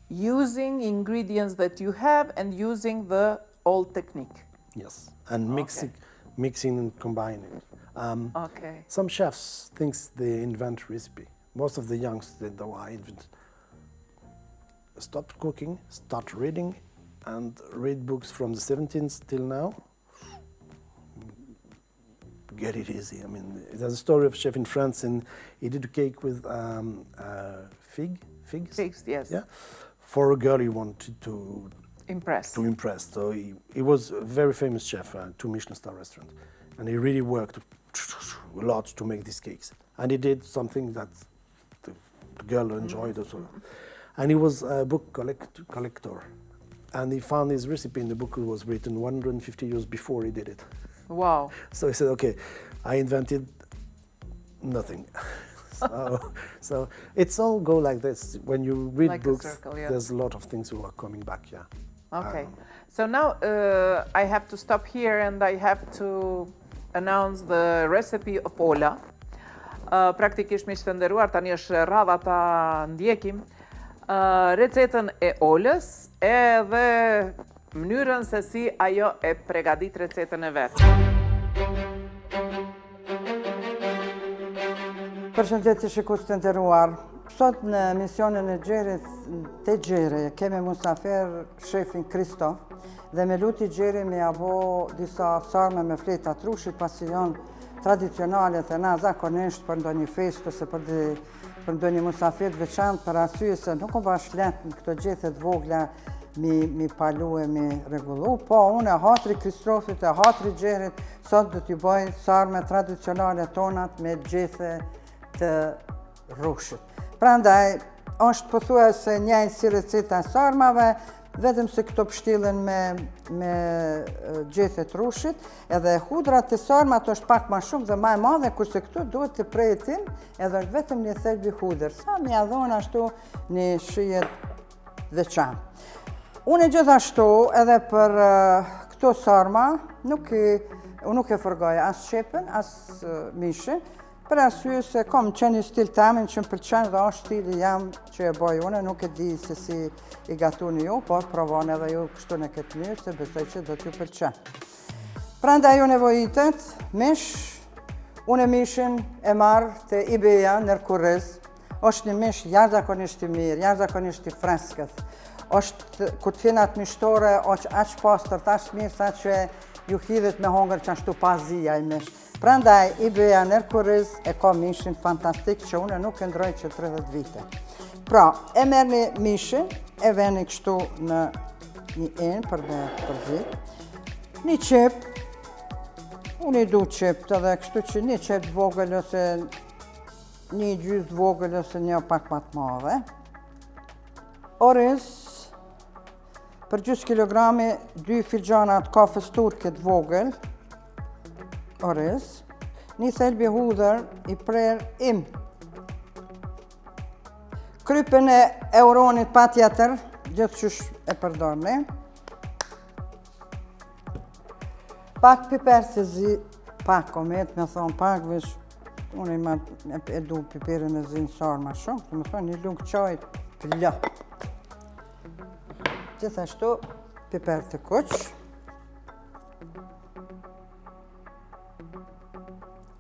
using ingredients that you have and using the old technique. Yes, and mixing and combining. Okay. Some chefs think they invent recipe. Most of the youngs, they don't invent. Stop cooking, start reading, and read books from the 17th till now, get it easy. I mean, there's a story of a chef in France, and he did a cake with figs. Figs, yes. Yeah, for a girl he wanted to Impressed. So he was a very famous chef, 2 Michelin star restaurant, and he really worked a lot to make these cakes. And he did something that the girl enjoyed also. And he was a book collector, and he found his recipe in the book. It was written 150 years before he did it. Wow. So he said, okay, I invented nothing. So it's all go like this. When you read Like a books, circle, yeah. there's a lot of things who are coming back, yeah. Okay. So now I have to stop here and I have to announce the recipe of Ola. Praktikisht miq të nderuar, tani është radha ta ndjekim recetën e Olës edhe mënyrën se si ajo e përgatit recetën e vet. Përshëndetje shikues të nderuar. Sot në misionin e Xherit te Xheri kemi musafir shefin Kristof dhe me luti Xheri me abo disa sarme me fleta trushit pasi janë tradicionale të na zakonisht për ndonjë festë ose për ndonjë musafir të veçantë, për arsye se nuk u bash lehtë në këto gjethe të vogla mi palu e mi rregullu, po unë e hatri Kristofit e hatri Xherit sot do t'ju bëj sarme tradicionale tonat me gjethe të rrushit. Prandaj është pothuajse njëjtë si receta e sarmave, vetëm se këto pështillen me gjethe të rrushit, edhe hudrat të sarmat është pak më shumë dhe më e madhe, kurse këtu duhet të pretin, edhe është vetëm një thelbi hudër. Sa mi ia dhon ashtu një shijet veçantë. Unë gjithashtu edhe për këto sarma nuk e forgoj as qepën, as mishin, për arsye se kam qenë stil tamin që më pëlqen dhe është stili jam që e bëj unë, nuk e di se si i gatuni ju, por provoni edhe ju kështu në këtë mënyrë, se besoj që do t'ju pëlqen. Prandaj ju nevojitet mish, unë mishin e marr te eBay-a në kurriz. Është një mish jashtëzakonisht i mirë, jashtëzakonisht i freskët. Është kur të finat mishtore, është aq pastër, aq mirë sa që ju hidhet me hongër që ashtu pazia i mish. Prandaj eBay-a në kurriz e ka mishin fantastik që unë nuk e ndroj që 30 vite. Pra, e merrni mishin, e veni kështu në një enë për me përzit. Një qep, unë i du qep të dhe kështu që një qep vogël ose një gjys vogël ose një pak më të madhe. Oriz, për gjys kilogrami 2 filxhana të kafes turke të vogël, oriz, një thelbi hudhër i prer im. Krypën e euronit pa tjetër, gjithçysh e përdorni. Pak piper të zi, pak komet, me thonë pak, vesh, unë e du piperin e zi në sarë ma shumë, të me thonë një lungë qaj të lë. Gjithashtu, piper të kuq.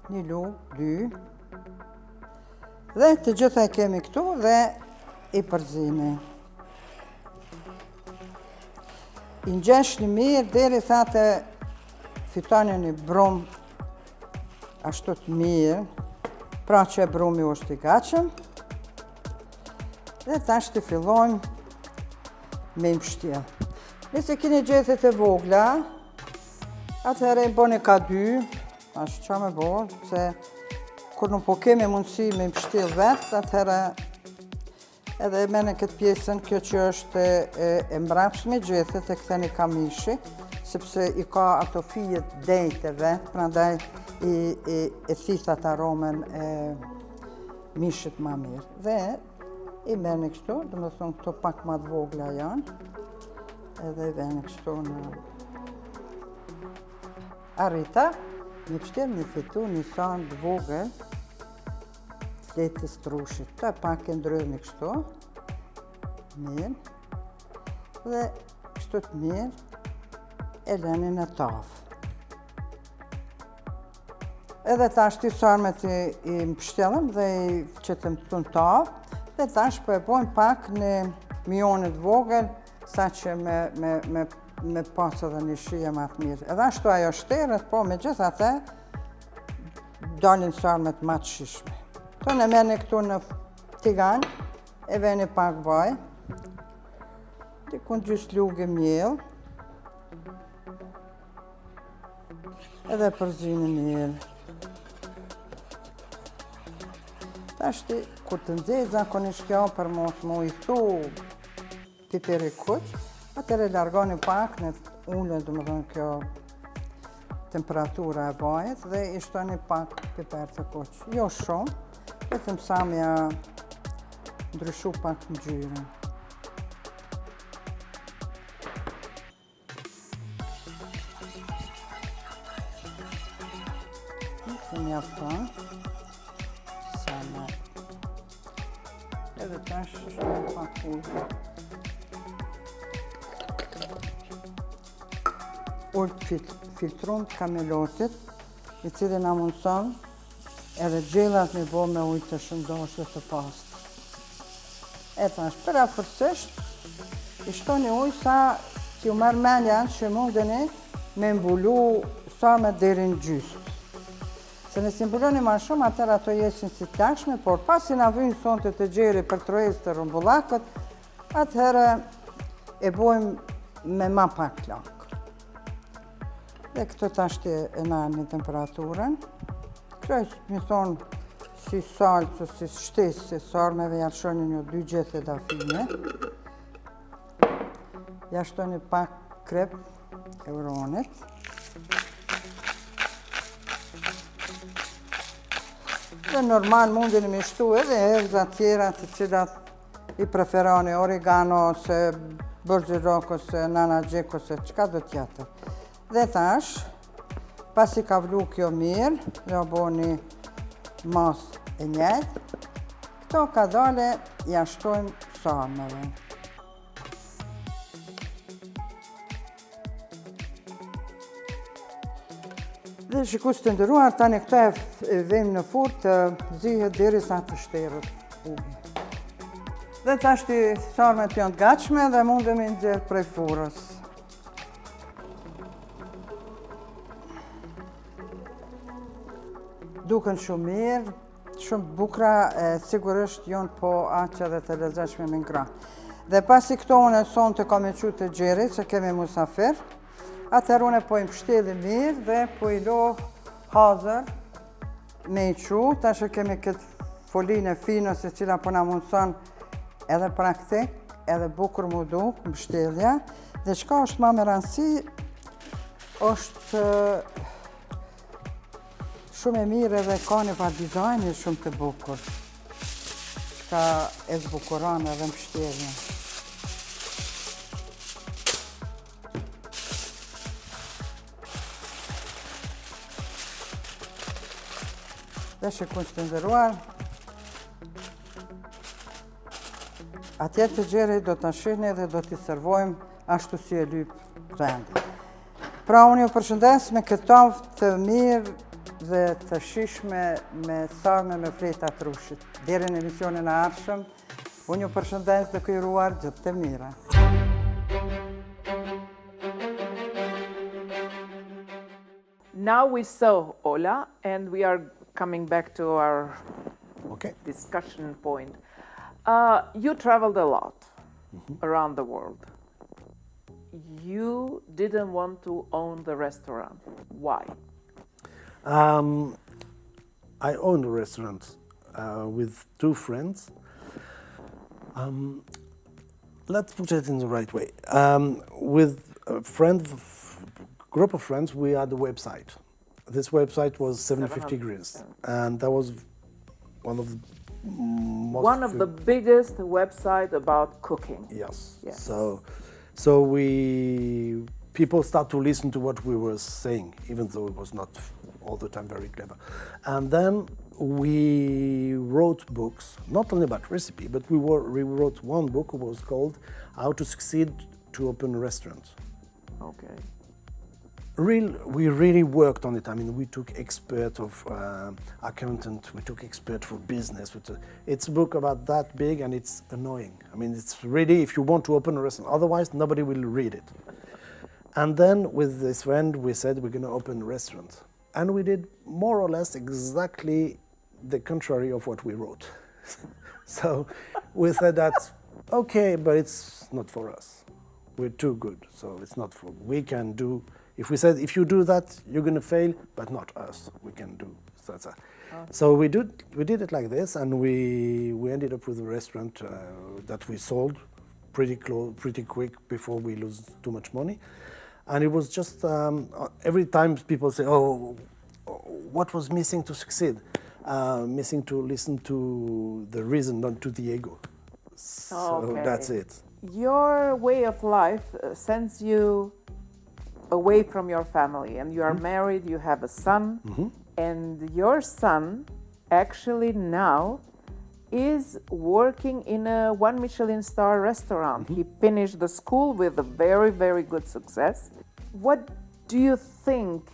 Një lugë, 2. Dhe të gjitha e kemi këtu dhe i përzini. I ngjesh një mirë deri sa të fitoni një brum ashtu të mirë, pra që brumi është i gatshëm. Dhe tash të fillojmë me mbështjell. Nëse keni gjethet e vogla, atëherë i bëni ka 2, ashtë qa me bo, se kur nuk po kemi mundësi me mbështjell vetë, atëherë edhe e mene këtë pjesën, kjo që është e mbrapshme gjethet e këtheni ka mishi, sepse i ka ato fijet dejtë vetë, prandaj i thithat aromen e mishit ma mirë. Dhe i mene kështu, dhe me thonë këto pak ma të vogla janë, edhe i mene kështu në arrita, me pështjell një fitu një sanë të vogël fletës të rrushit. Të pak e ndrydhni kështu, mirë, dhe kështu të mirë e lëni në tavë. Edhe tash ti sarmet i mbështjellëm dhe i qetëm këtu në tavë, dhe tash po e bojmë pak në mionit vogël sa që me pas edhe një shije ma të mirë. Edhe ashtu ajo shterët, po me gjitha te, dalin sarmet ma të shishme. To në merrni këtu në tigan, e veni pak vaj, dikun gjys lugë mjell, edhe përzinë mirë. Tashti, kur të nxehtë zakonisht kjo për mos më ujthu piperi kuq, atëre largoni pak në ullën, domethënë kjo temperatura e vajit dhe i shtoni pak piper të kuq. Jo shumë, vetëm sa mja ndryshu pak ngjyrën. Se mjafton. Edhe tash shumë pak ujë. Ujë filtrum të kamelotit, i cili na mundson edhe gjellat me bo me ujë të shëndoshë të pastë. E tash, për afërsisht, i shtoni ujë sa t'ju marrë mendja që mundeni me mbulu sa me deri në gjysmë. Se nësi mbuloni ma shumë, atër ato jeshin si takshme, por pasi na vynë sonte të gjeri për trojës të rumbullakët, atëherë e bojmë me ma pak lakë. Dhe këto tashti e nani temperaturën. Krejt, mi thonë, si salcë, si shtesë, si sarmeve, jashtoni një 2 gjethe dafine. Jashtoni pak krep e uronit. Dhe normal mundin me shtu edhe erza tjera të cilat i preferoni, oregano, ose bërgjërok, ose nana gjek, ose qka do tjetër. Dhe tash, pasi ka vlu kjo mirë, jo bo një mas e njëjtë, këto ka dale jashtojmë sarmeve. Dhe shikus të ndëruar, tani këto e vëmë në furrë të zihet derisa të shterët uji. Dhe tashti sarmet janë të gatshme dhe mundemi nxjerr prej furrës. Duken shumë mirë, shumë bukra, sigurisht janë po aqe dhe të lezetshme me ngra. Dhe pasi këto unë sonte kam e qu të Xherit, që kemi musafir, atër unë po i pështeli mirë dhe po i lo hazër me i qu, tash e kemi këtë folinë e finë se cila po na mundson edhe praktik, edhe bukur mu duk, mbështelja. Dhe çka është ma me rëndësi, është shumë e mirë edhe ka një pa dizajni shumë të bukur, çka e zbukuron edhe mbështelja. Dhe shikun që të ndëruar, atje të Xherit do të shihni dhe do t'i servojmë ashtu si e lypë rendi. Pra unë ju përshëndes me këto të mirë dhe të shishme me sarme me fleta të rushit. Deri në emisionin e ardhshëm, unë ju përshëndes dhe kujuruar gjithë të mira. Now we saw Ola, and we are coming back to our discussion point. You traveled a lot around the world. You didn't want to own the restaurant. Why? I owned a restaurant with 2 friends. Let's put it in the right way. With a group of friends, we had a website. This website was 750 Greens, and that was one of the biggest website about cooking. Yes. So people start to listen to what we were saying, even though it was not all the time very clever. And then we wrote books, not only about recipe, but we wrote one book that was called "How to Succeed to Open a Restaurant." Okay. We really worked on it. I mean, we took expert of accountant, we took expert for business. It's a book about that big and it's annoying. I mean, it's really, if you want to open a restaurant, otherwise nobody will read it. And then with this friend, we said we're going to open a restaurant. And we did more or less exactly the contrary of what we wrote. So we said that's okay, but it's not for us. We're too good, so it's not for, we can do, if we said, if you do that, you're going to fail, but not us, we can do. So, so we did it like this, and we ended up with a restaurant that we sold pretty quick before we lose too much money. And it was just, every time people say, oh, what was missing to succeed? Missing to listen to the reason, not to the ego. So that's it. Your way of life sends you away from your family, and you are married, you have a son, and your son actually now is working in a 1 Michelin star restaurant. He finished the school with a very, very good success. What do you think,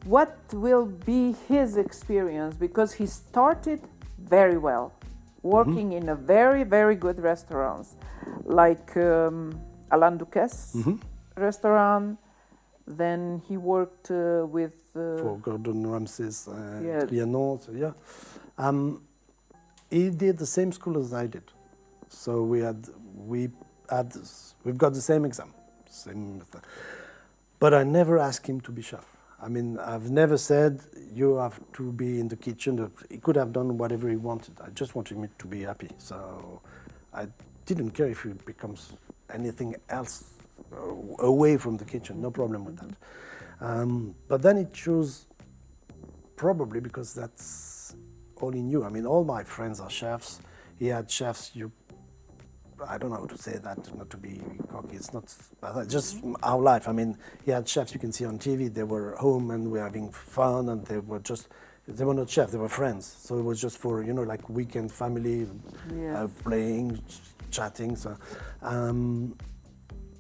what will be his experience? Because he started very well, working in a very, very good restaurants, like Alain Ducasse restaurant. Then he worked with... for Gordon Ramsay's yes. clients, yeah. He did the same school as I did. So we've got the same exam. But I never asked him to be chef. I mean, I've never said, you have to be in the kitchen. He could have done whatever he wanted. I just wanted him to be happy. So I didn't care if he becomes anything else away from the kitchen, no problem with that. But then he chose, probably because that's all he knew. I mean, all my friends are chefs. He had chefs, I don't know how to say that, not to be cocky, it's not, just our life. I mean, he had chefs you can see on TV, they were home and we were having fun, and they were not chefs, they were friends. So it was just for, like weekend family, yes. Playing, chatting. So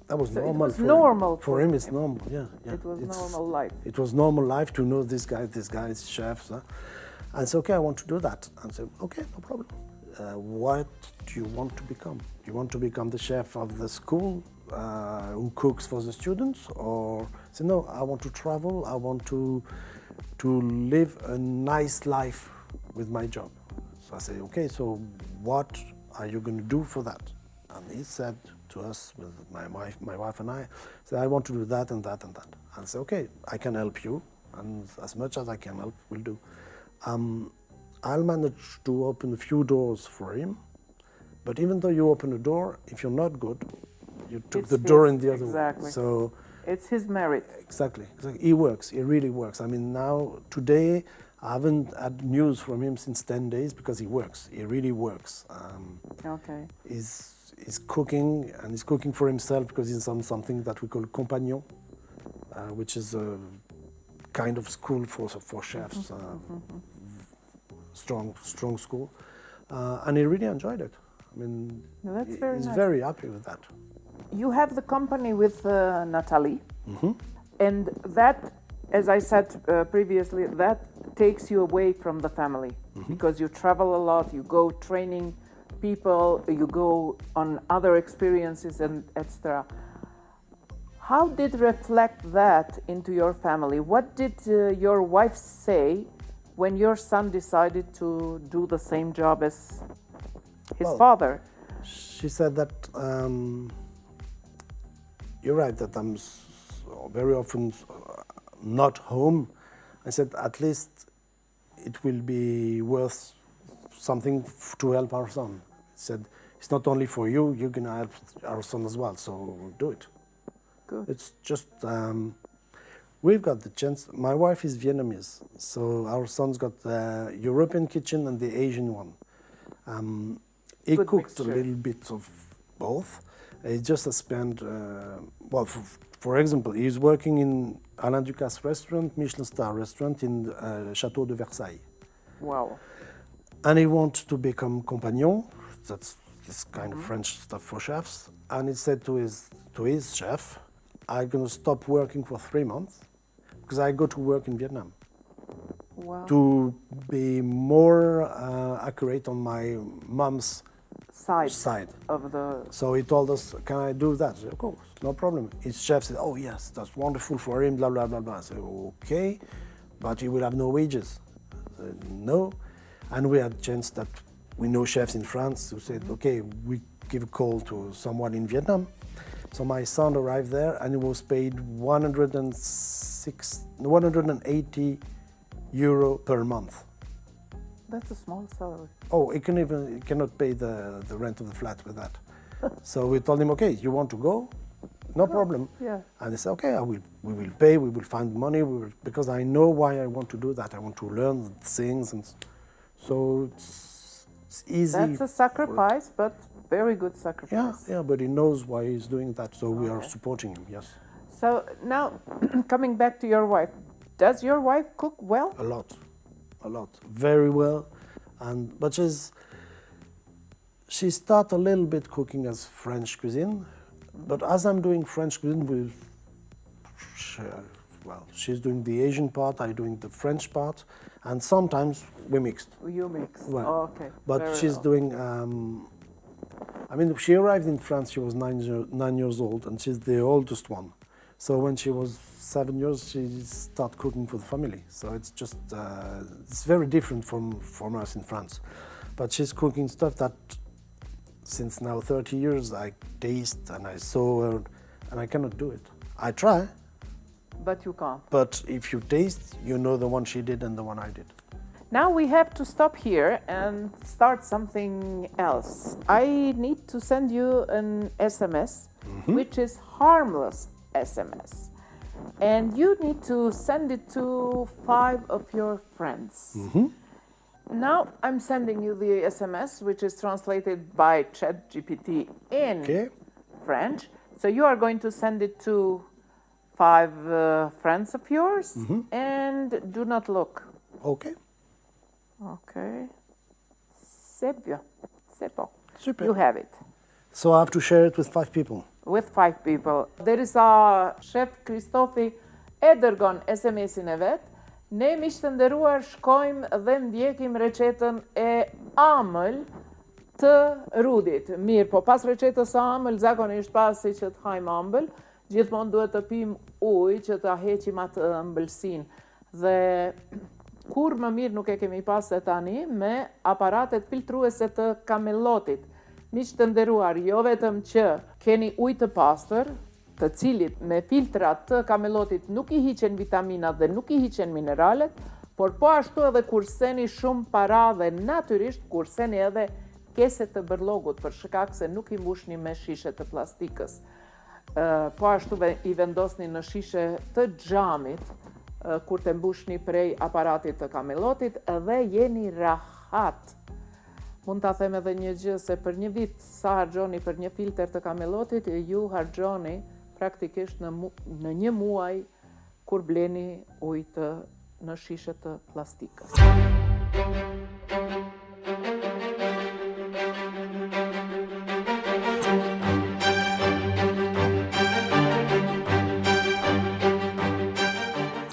that was so normal. It was normal for him. It's normal, yeah. It was normal life. It was normal life to know this guy is chef. And I said, okay, I want to do that. And I said, okay, no problem. What do you want to become? Do you want to become the chef of the school who cooks for the students? Or say, no, I want to travel, I want to live a nice life with my job. So I say, okay, so what are you going to do for that? And he said to us, with my wife and I, said, I want to do that and that and that. And I said, okay, I can help you, and as much as I can help, will do. I'll manage to open a few doors for him, but even though you open a door, if you're not good, you took the door in the other way. So it's his merit. Exactly. He works. He really works. I mean, now today I haven't had news from him since 10 days because he works. He really works. Okay. He's cooking, and he's cooking for himself because he's on something that we call compagnon, which is a kind of school for chefs. Strong school, and he really enjoyed it. I mean, that's very he's nice. very happy with that. You have the company with Nathalie, and that, as I said previously, that takes you away from the family because you travel a lot, you go training people, you go on other experiences, and etc. How did reflect that into your family? What did your wife say when your son decided to do the same job as his father? She said that, you're right, that I'm very often not home. I said, at least it will be worth something to help our son. He said, it's not only for you, you're going to help our son as well, so do it. Good. It's just... we've got the chance. My wife is Vietnamese, so our son's got the European kitchen and the Asian one. He Good cooked mixture. a little bit of both. He just has spent, for example, he's working in Alain Ducasse restaurant, Michelin star restaurant in Château de Versailles. Wow. And he wants to become compagnon. That's this kind of French stuff for chefs. And he said to his chef, I'm going to stop working for 3 months because I go to work in Vietnam. Wow. To be more accurate on my mom's side. Of the... So he told us, can I do that? I said, of course, no problem. His chef said, oh yes, that's wonderful for him, blah, blah, blah, blah. I said, okay, but he will have no wages. I said, no. And we had a chance that we know chefs in France who said, okay, we give a call to someone in Vietnam. So my son arrived there and he was paid 180 euro per month. That's a small salary. Oh, he cannot pay the rent of the flat with that. So we told him, okay, you want to go? No problem. Yeah. And he said, okay, we will pay, we will find money, because I know why I want to do that. I want to learn things, and so it's easy. That's a sacrifice, but very good sacrifice. Yeah, but he knows why he's doing that, so we are supporting him, yes. So now, coming back to your wife, does your wife cook well? A lot, very well, but she started a little bit cooking as French cuisine, but as I'm doing French cuisine, she's doing the Asian part, I'm doing the French part, and sometimes we mixed. You mix. Well, oh, okay. But very she's well. doing. She arrived in France. She was 9 years old, and she's the oldest one. So when she was 7 years, she started cooking for the family. So it's just it's very different from us in France. But she's cooking stuff that, since now 30 years, I taste and I saw her, and I cannot do it. I try. But you can't. But if you taste, you know the one she did and the one I did. Now we have to stop here and start something else. I need to send you an SMS, which is harmless SMS. And you need to send it to 5 of your friends. Now I'm sending you the SMS, which is translated by ChatGPT in French. So you are going to send it to 5 friends of yours, and do not look. Okay. Okay. C'est bien. C'est bon. Super. You have it. So I have to share it with 5 people. With 5 people. There is a chef Kristofi e dërgon SMS-in e vet. Ne miq të nderuar shkojmë dhe ndjekim recetën e amël të Rudit. Mirë, po pas recetës së amël, zakonisht pasi që të hajmë ëmbël, gjithmonë duhet të pim ujë që ta heqim atë ëmbëlsinë. Dhe kur më mirë nuk e kemi pas se tani me aparatet filtruese të kamelotit. Miq të nderuar, jo vetëm që keni ujë të pastër, të cilit me filtrat të kamelotit nuk i hiqen vitaminat dhe nuk i hiqen mineralet, por po ashtu edhe kurseni shumë para dhe natyrisht kurseni edhe keset të bërlogut për shkak se nuk i mbushni me shishe të plastikës. Po ashtu i vendosni në shishe të xhamit kur të mbushni prej aparatit të kamelotit dhe jeni rahat. Mund ta them edhe një gjë se për një vit sa harxhoni për një filter të kamelotit, ju harxhoni praktikisht në një muaj kur bleni ujë në shishe të plastikës.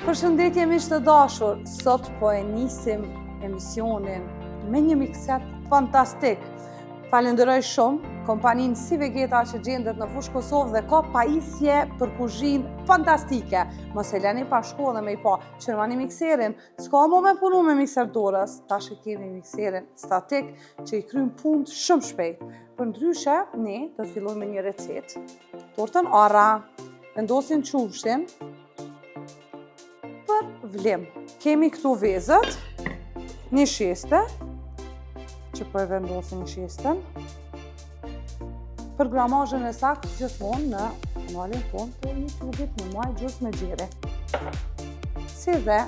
Përshëndetje miq të dashur, sot po e nisim emisionin me një mikset fantastik. Falenderoj shumë kompaninë Si Vegeta që gjendet në fushë Kosovë dhe ka pajisje për kuzhinë fantastike. Mos e lani pa shku dhe me i pa qërmani mikserin. S'ka mo me punu me mikser dorës, tash e kemi mikserin statik që i krym punë shumë shpejt. Për ndryshe, ne do të fillojmë me një recet. Tortën ara, vendosin qumshin për vlim. Kemi këtu vezët, një sheste, që po e vendosin një shesten. Për gramazhën e saktë gjithmonë në kanalin tonë të një klubit në maj gjusë me gjire. Si dhe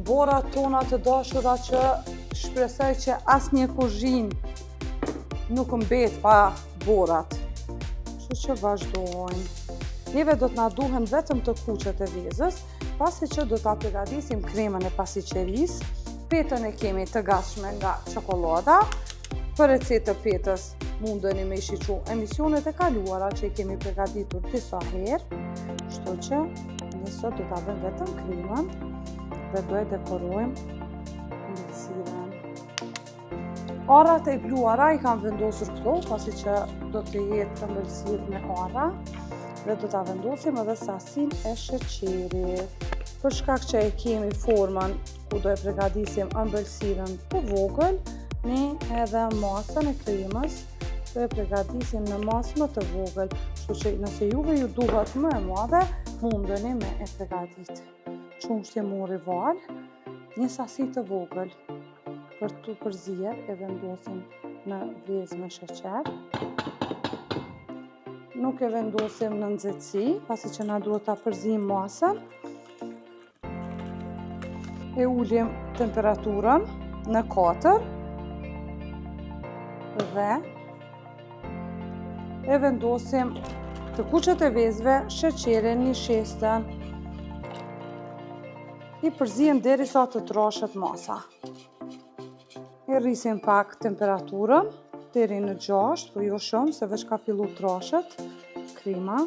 borat tona të dashura që shpresoj që asnjë kuzhinë nuk mbet pa borat. Kështu që vazhdojmë. Neve do të na duhen vetëm të kuqet e vezës, pasi që do ta përgatisim kremën e pasiqerisë. Petën e kemi të gatshme nga çokolada. Për recetë të petës, mundeni me shiqu emisionet e kaluara që i kemi përgatitur disa herë, kështu që ne sot do ta bëjmë vetëm kremën dhe do e dekorojmë ëmbëlsiren. Arrat e bluara i kam vendosur këto, pasi që do të jetë ëmbëlsirë me arra, dhe do ta vendosim edhe sasinë e sheqerit. Për shkak që e kemi formën ku do e përgatisim ëmbëlsiren të vogël, ne edhe masën e kremës do e përgatisim në masë më të vogël, kështu që nëse juve ju duhet më e madhe, mundeni me e përgatit. Qumshti mori val, një sasi të vogël. Për të përzier e vendosim në vezë me sheqer. Nuk e vendosim në nxehtësi, pasi që na duhet ta përzijmë masën. E ulim temperaturën në 4 dhe e vendosim të kuqet e vezëve, sheqerin, një shestën. I përzijem derisa të trashet masa. E rrisim pak temperaturën deri në 6, po jo shumë, se veç ka fillu trashet krema.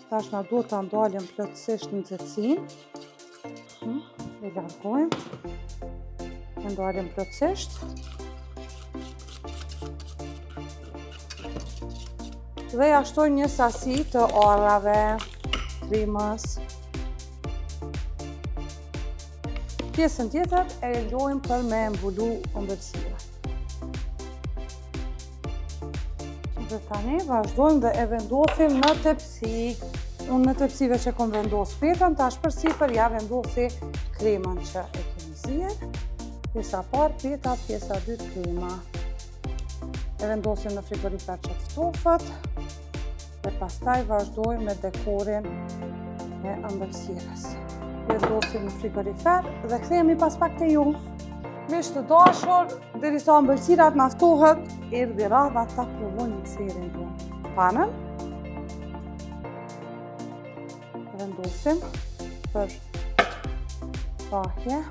Tash na duhet ta ndalim plotësisht në nxehtësinë. E largojmë. E ndalim plotësisht. Dhe ja shtoj një sasi të arrave, kremës. Pjesën tjetër e lojmë për me mbulu ëmbëlsira. Dhe tani vazhdojmë dhe e vendosim në tepsi. Unë në tepsive që kom vendos petën, tash përsipër ja vendosi kremën që e kemi zier. Pjesa parë peta, pjesa dytë krema. E vendosim në frigorifer që ftofët. Dhe pastaj vazhdojmë me dekorin e ëmbëlsirës. Vendosim në frigorifer dhe kthehemi pas pak te ju. Miq të dashur, derisa ëmbëlsirat na ftohet, erdhi radha ta provojmë Xherin tonë. Panën vendosim për thahje.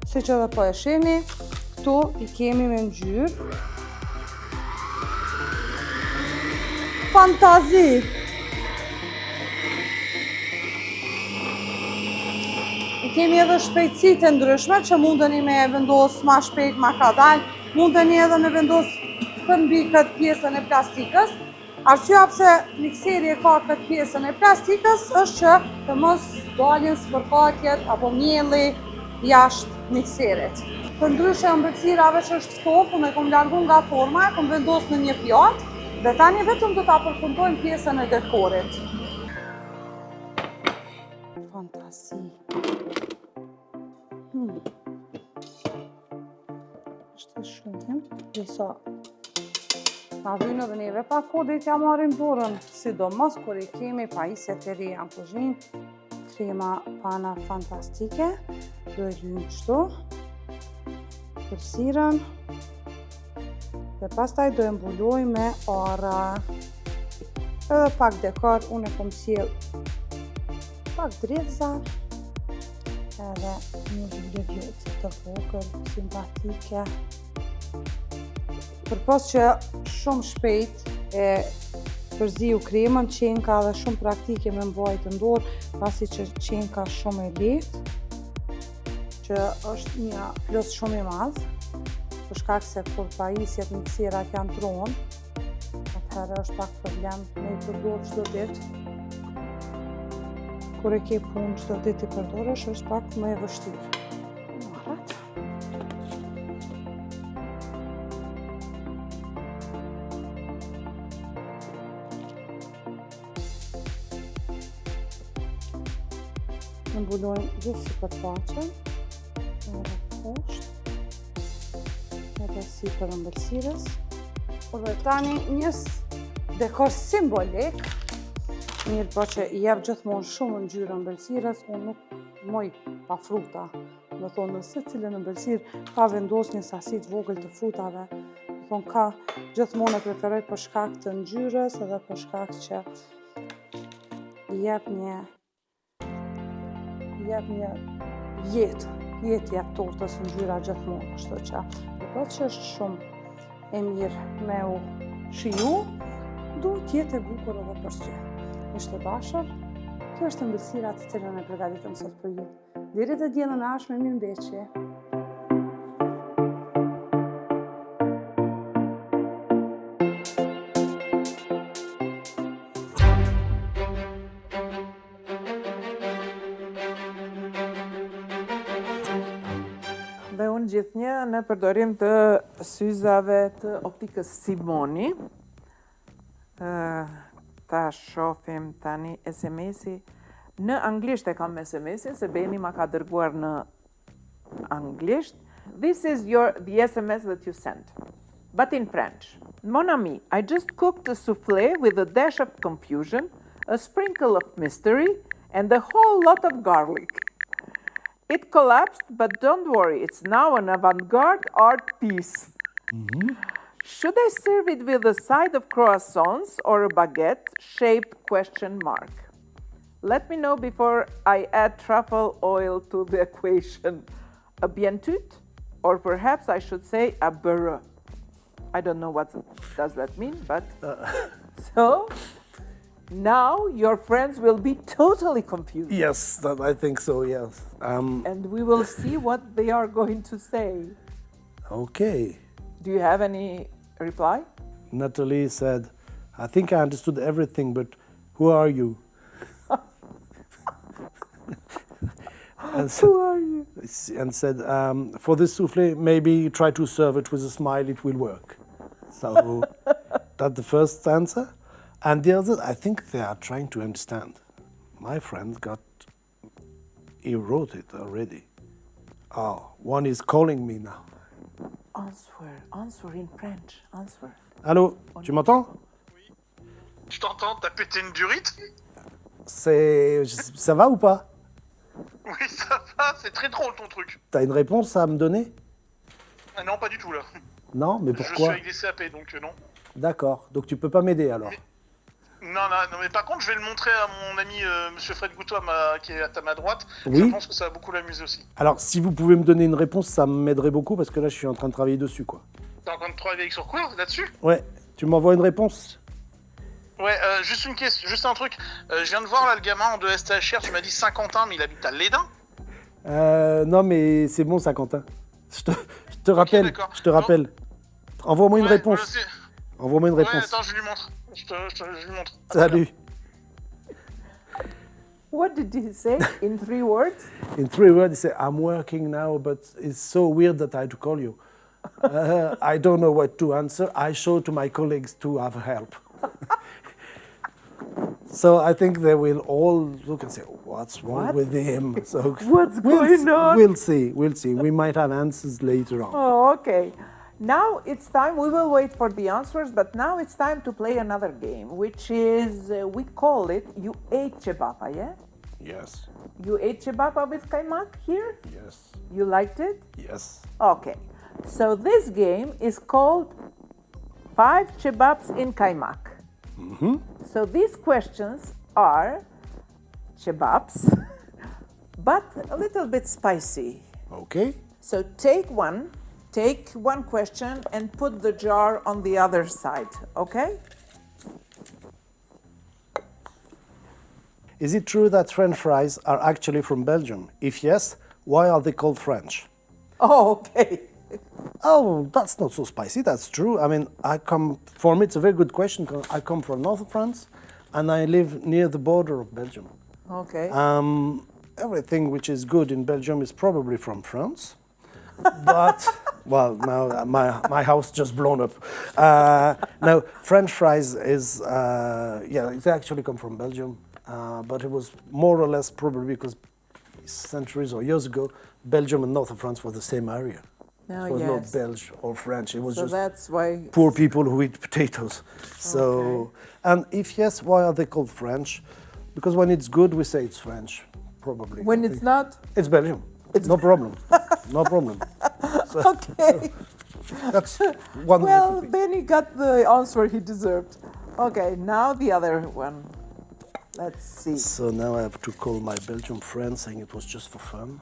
Si që edhe po e shihni, këtu i kemi me ngjyrë. Fantazi! I kemi edhe shpejtësi të ndryshme që mundeni me vendos ma shpejt, ma kadal, mundeni edhe me vendos për mbi këtë pjesën e plastikës. Arsyeja pse mikseri e ka këtë pjesën e plastikës është që të mos dalin spërkatjet apo mielli jashtë mikserit. Për ndryshe ëmbëlsirave që është ftoftë, unë e kom largu nga forma, e kom vendos në një pjatë. Dhe tani vetëm do ta përfundojmë pjesën e dekorit. Fantasi. Është shumë, disa. Na vynë edhe neve pa kodit ja marrim dorën, sidomos kur i kemi pajisjet e reja në kuzhinë. Krema pana fantastike. Do e lyjmë kështu. Ëmbëlsirën. Dhe pastaj do e mbuloj me arra. Edhe pak dekor, unë e kom sjell pak dredza. Edhe një levizje të vogël, simpatike. Përpos që shumë shpejt e përziu kremën, qenka dhe shumë praktike me mbajtë në dorë, pasi që qenka shumë e lehtë, që është një plus shumë i madh. Për shkak se kur pajisjet mikserat janë tronë, atëherë është pak problem me i përdorë çdo ditë. Kur e ke punë çdo ditë i përdorësh, është pak më e vështirë. Marrat. Mbulojmë gjithë sipërfaqen, edhe poshtë. Edhe sipër ëmbëlsirës. Dhe tani një dekor simbolik, mirë po që i jep gjithmonë shumë ngjyrë ëmbëlsirës, unë nuk moj pa fruta. Do thonë në secilën ëmbëlsirë pa vendos një sasi të vogël të frutave. Do thonë ka gjithmonë e preferoj për shkak të ngjyrës edhe për shkak që i jep një jetë jetë jetë tortës ngjyra gjithmonë, kështu që po që është shumë e mirë me u shiju, duhet jetë e bukur edhe për sy. Miq të dashur, kjo është ëmbëlsira të cilën e përgatitëm sot për ju. Deri të diellën e ardhshme, mirëmbëjtje. Dhe unë gjithnjë në përdorim të syzave të optikës Simoni. Ta shohim tani SMS-i. Në anglisht e kam SMS-in, se Beni ma ka dërguar në anglisht. This is the SMS that you sent, but in French. Mon ami, I just cooked a soufflé with a dash of confusion, a sprinkle of mystery, and a whole lot of garlic. It collapsed, but don't worry, it's now an avant-garde art piece. Should I serve it with a side of croissants or a baguette shaped question mark? Let me know before I add truffle oil to the equation. A bientôt, or perhaps I should say a beurre. I don't know what does that mean, but so now your friends will be totally confused. Yes, I think so, yes. And we will see what they are going to say. Okay. Do you have any reply? Natalie said, I think I understood everything, but who are you? Who are you? And said, for this souffle, maybe try to serve it with a smile, it will work. So that's the first answer. And the other, I think they are trying to understand. My friend he wrote it already. Oh, one is calling me now. Answer in French, answer. Allô, tu m'entends? Je t'entends, t'as pété une durite? Ça va ou pas? Oui, ça va, c'est très drôle ton truc. T'as une réponse à me donner? Ah non, pas du tout là. Non, mais Je suis pourquoi? avec des CAP, donc non. D'accord, donc tu peux pas m'aider alors? Non, mais par contre, je vais le montrer à mon ami Monsieur Fred Goutot qui est à ma droite. Oui. Je pense que ça va beaucoup l'amuser aussi. Alors, si vous pouvez me donner une réponse, ça m'aiderait beaucoup parce que là, je suis en train de travailler dessus, quoi. T'es en train de travailler sur quoi, là-dessus? Ouais, tu m'envoies une réponse? Ouais, juste une question, juste un truc. Je viens de voir là le gamin de STHR, tu m'as dit Saint-Quentin, mais il habite à Lédin? Non, mais c'est bon, ça, Quentin. Je te rappelle, d'accord. je te rappelle. Envoie-moi une Ouais, réponse. voilà, Envoie-moi une ouais, réponse. attends, je lui montre. Je lui montre. Salut. What did he say in 3 words? In 3 words, he said, I'm working now, but it's so weird that I had to call you. I don't know what to answer. I show to my colleagues to have help. So I think they will all look and say, what's wrong with him? So What's going on? We'll see. We might have answers later on. Oh, okay. Now it's time, we will wait for the answers, but now it's time to play another game, which is, we call it, you ate chebapa, yeah? Yes. You ate chebapa with kaimak here? Yes. You liked it? Yes. Okay. So this game is called 5 chebabs in kaimak. So these questions are chebabs, but a little bit spicy. Okay. So take one question and put the jar on the other side, okay? Is it true that French fries are actually from Belgium? If yes, why are they called French? Oh, okay. Oh, that's not so spicy, that's true. I mean, for me it's a very good question because I come from north of France and I live near the border of Belgium. Okay. Everything which is good in Belgium is probably from France. But, well, now my house just blown up. No, French fries is, they actually come from Belgium. But it was more or less probably because centuries or years ago, Belgium and north of France were the same area. It was not Belgian or French. It was So just that's why poor people who eat potatoes. So, and if yes, why are they called French? Because when it's good, we say it's French, probably. when it's not, It's Belgium. No problem. No problem. So, okay. that's one. Well, then he got the answer he deserved. Okay, now the other one. Let's see. So now I have to call my Belgian friend saying it was just for fun.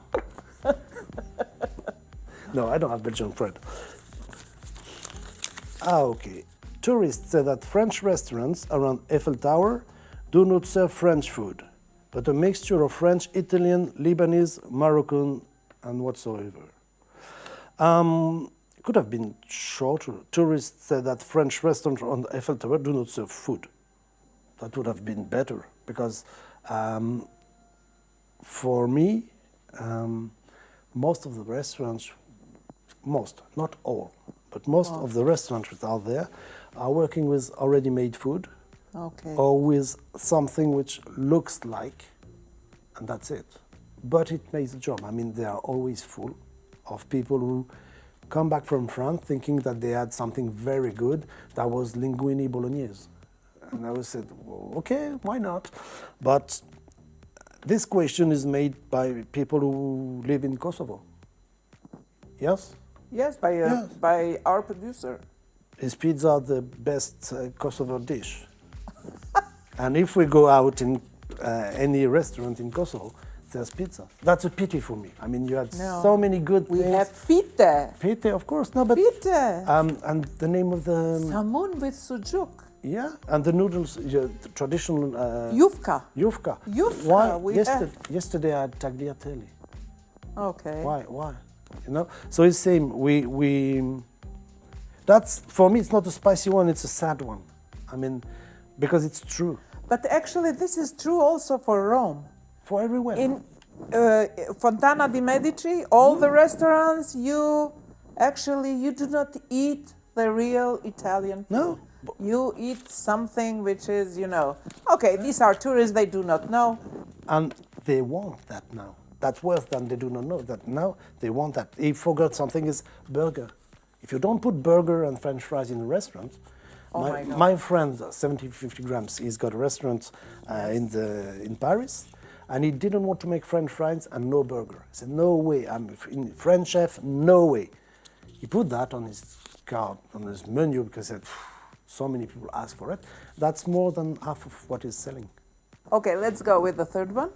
No, I don't have Belgian friend. Okay. Tourists say that French restaurants around Eiffel Tower do not serve French food, but a mixture of French, Italian, Lebanese, Moroccan, and whatsoever. Could have been shorter. Tourists say that French restaurants on the Eiffel Tower do not serve food. That would have been better, because for me, most of the restaurants, not all, but most of the restaurants that are there are working with already made food, or with something which looks like, and that's it. But it makes the job. I mean, they are always full of people who come back from France thinking that they had something very good that was linguine bolognese. And I was said, well, okay, why not? But this question is made by people who live in Kosovo. Yes? Yes, by our producer. Is pizza the best Kosovo dish? And if we go out in any restaurant in Kosovo, there's pizza. That's a pity for me. I mean, you had so many good things. We have pite. Pite, of course. No, but Pite. and the name of the Salmon with sujuk. yeah, and the noodles, the traditional Yufka. Yufka. Yufka, Why? we Yesterday I had tagliatelle. Okay. Why? You know. So it's same. We. That's for me. It's not a spicy one. It's a sad one. I mean, because it's true. But actually, this is true also for Rome. For everywhere. In Fontana di Medici, all the restaurants, you do not eat the real Italian food. No. You eat something which is, okay, these are tourists, they do not know. And they want that now. That's worse than they do not know that now they want that. They forgot something is burger. If you don't put burger and French fries in a restaurant, my friend, 50 grams, he's got a restaurant in Paris, and he didn't want to make French fries and no burger. He said, no way, I'm a French chef, no way. He put that on his card, on his menu, because he said, so many people ask for it. That's more than half of what he's selling. Okay, let's go with the third one.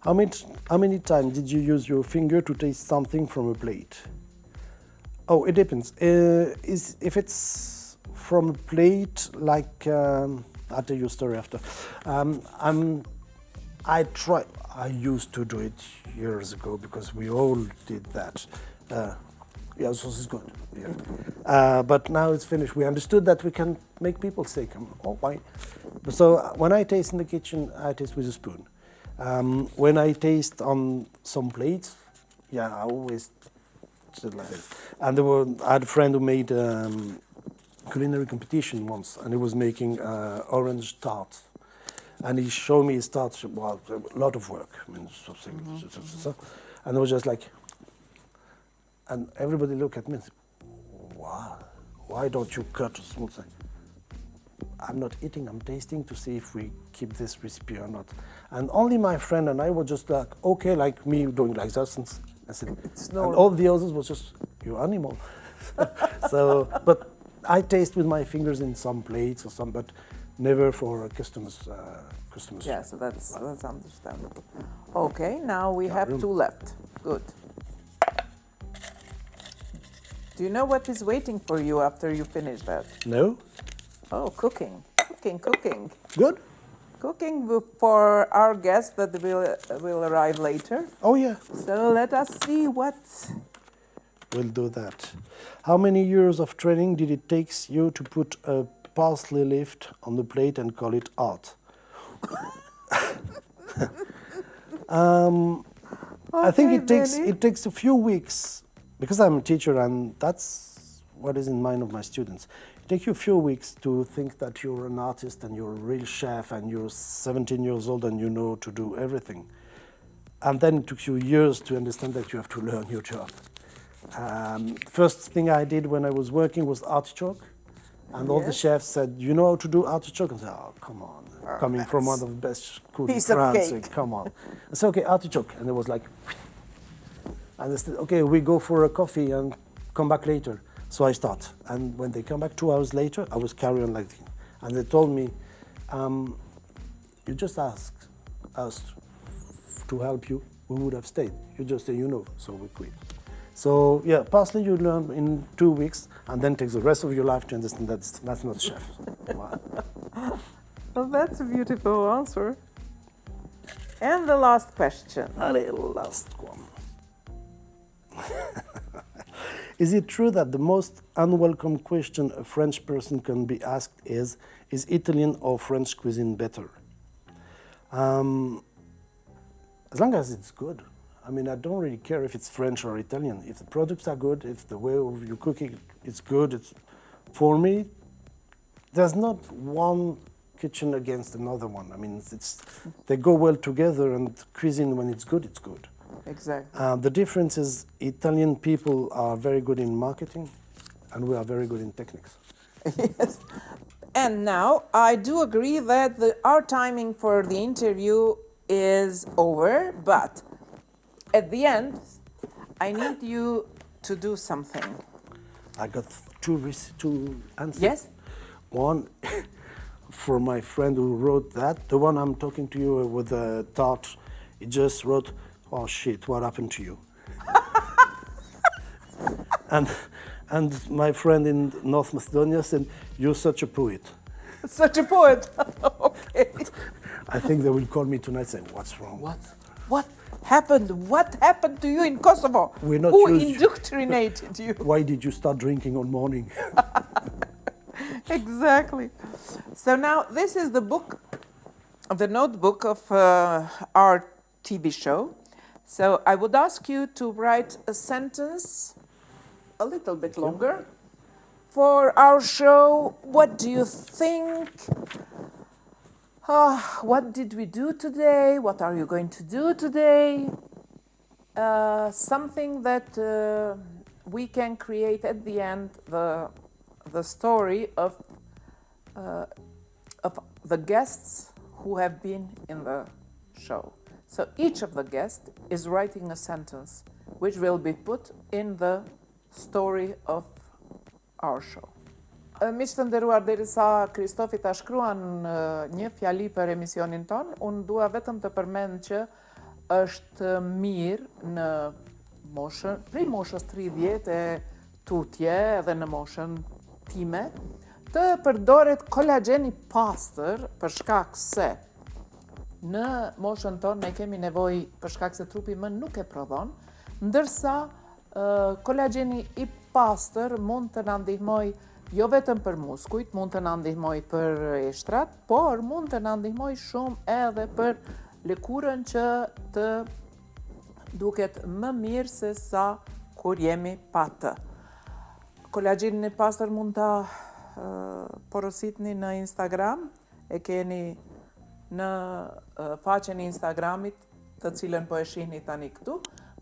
How many times did you use your finger to taste something from a plate? Oh, it depends. If it's from a plate, like I'll tell you a story after. I used to do it years ago because we all did that. Yeah, sauce is good. Yeah. But now it's finished. We understood that we can make people sick. Oh, why? So when I taste in the kitchen, I taste with a spoon. When I taste on some plates, yeah, I always did like this. And I had a friend who made culinary competition once, and he was making orange tart. And he showed me his tarts, well, a lot of work. I mean, something, and it was just like, and everybody looked at me and said, wow, why don't you cut a small thing? I'm not eating, I'm tasting to see if we keep this recipe or not. And only my friend and I were just like, okay, like me doing like that. And I said, and all the others was just, you animal. So, but I taste with my fingers in some plates or some, but never for customers. Yeah, so that's understandable. Okay, now we have two left. Good. Do you know what is waiting for you after you finish that? No. Oh, cooking. Good. Cooking for our guests that will arrive later. Oh, yeah. So let us see what... We'll do that. How many years of training did it take you to put a parsley leaf on the plate and call it art? I think it takes a few weeks, because I'm a teacher and that's what is in mind of my students. It takes you a few weeks to think that you're an artist and you're a real chef and you're 17 years old and you know to do everything. And then it took you years to understand that you have to learn your job. First thing I did when I was working was artichoke. And all the chefs said, you know how to do artichoke? And I said, oh, come on. Coming from one of the best schools in France, come on. I said, okay, artichoke. And it was like, and they said, okay, we go for a coffee and come back later. So I start. And when they come back 2 hours later, I was carrying on like this. And they told me, you just asked us to help you. we would have stayed. You just say, so we quit. So yeah, parsley you learn in 2 weeks, and then takes the rest of your life to understand that's not chef. Wow. Well, that's a beautiful answer. And the last question. Allez, last one. Is it true that the most unwelcome question a French person can be asked is Italian or French cuisine better? As long as it's good. I mean, I don't really care if it's French or Italian. If the products are good, if the way of you cooking it's good, for me, there's not one kitchen against another one. I mean, they go well together, and cuisine, when it's good, it's good. Exactly. The difference is Italian people are very good in marketing, and we are very good in techniques. Yes. And now, I do agree that our timing for the interview is over, but at the end, I need you to do something. I got two answers. Yes? One, for my friend who wrote that, the one I'm talking to you with the tart, he just wrote, "Oh shit, what happened to you?" and my friend in North Macedonia said, "You're such a poet." Such a poet. Okay. I think they will call me tonight saying, "What's wrong?" What happened? What happened to you in Kosovo? We're not Who used- indoctrinated you? Why did you start drinking on morning? Exactly. So now this is the book, the notebook of our TV show. So I would ask you to write a sentence a little bit longer for our show. What do you think? What did we do today? What are you going to do today? Something that we can create at the end, the story of the guests who have been in the show. So each of the guests is writing a sentence which will be put in the story of our show. Miq të nderuar, derisa Kristofi ta shkruan një fjali për emisionin ton, unë dua vetëm të përmend që është mirë në moshën, prej moshës 30 e tutje edhe në moshën time, të përdoret kolagjeni pastër për shkak se në moshën tonë ne kemi nevojë për shkak se trupi më nuk e prodhon, ndërsa kolagjeni i pastër mund të na ndihmojë jo vetëm për muskujt, mund të na ndihmojë për eshtrat, por mund të na ndihmojë shumë edhe për lëkurën që të duket më mirë se sa kur jemi pa të. Kolagjenin e pastër mund ta porositni në Instagram, e keni në faqen e Instagramit, të cilën po e shihni tani këtu,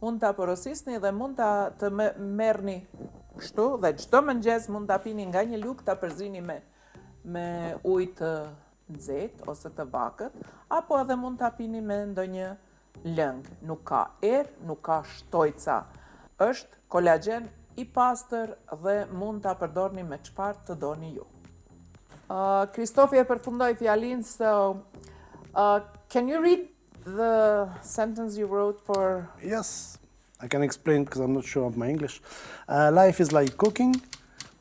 mund ta porosisni dhe mund ta të merrni kështu dhe çdo mëngjes mund ta pini nga një lugë, ta përzini me ujë të nxehtë ose të vakët, apo edhe mund ta pini me ndonjë lëng. Nuk ka erë, nuk ka shtojca. Është kolagjen i pastër dhe mund ta përdorni me çfarë të doni ju. Kristofi e përfundoi fjalin, so can you read the sentence you wrote for... Yes, I can explain because I'm not sure of my English. Life is like cooking.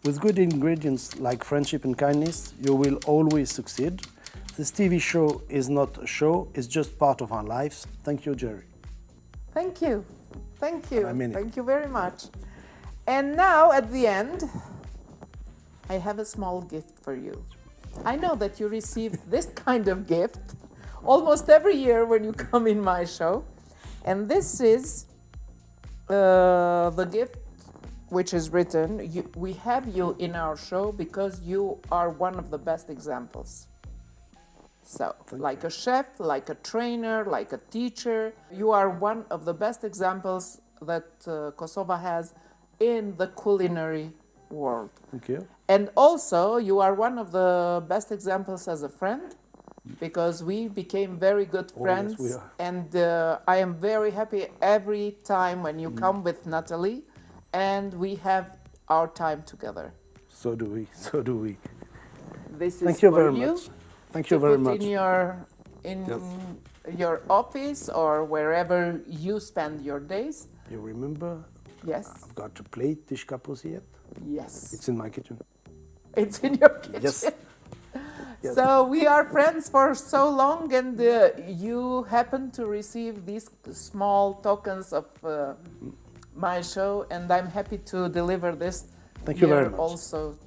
With good ingredients like friendship and kindness, you will always succeed. This TV show is not a show, it's just part of our lives. Thank you, Xherin. Thank you. Thank you. I mean it. Thank you very much. And now, at the end, I have a small gift for you. I know that you receive this kind of gift almost every year when you come in my show. And this is the gift which is written, we have you in our show because you are one of the best examples. So, like a chef, like a trainer, like a teacher, you are one of the best examples that Kosovo has in the culinary world. Thank you. And also, you are one of the best examples as a friend, because we became very good friends. Yes, we are. And I am very happy every time when you come with Natalie and we have our time together. So do we, so do we. This is Thank you for very you. much. Thank you very much. In your, in Yes. your office or wherever you spend your days. You remember? Yes. I've got a plate, dish kapos yet? Yes. It's in my kitchen. It's in your kitchen. Yes. Yes. So we are friends for so long, and you happen to receive these small tokens of my show, and I'm happy to deliver this. Thank you very much. Also,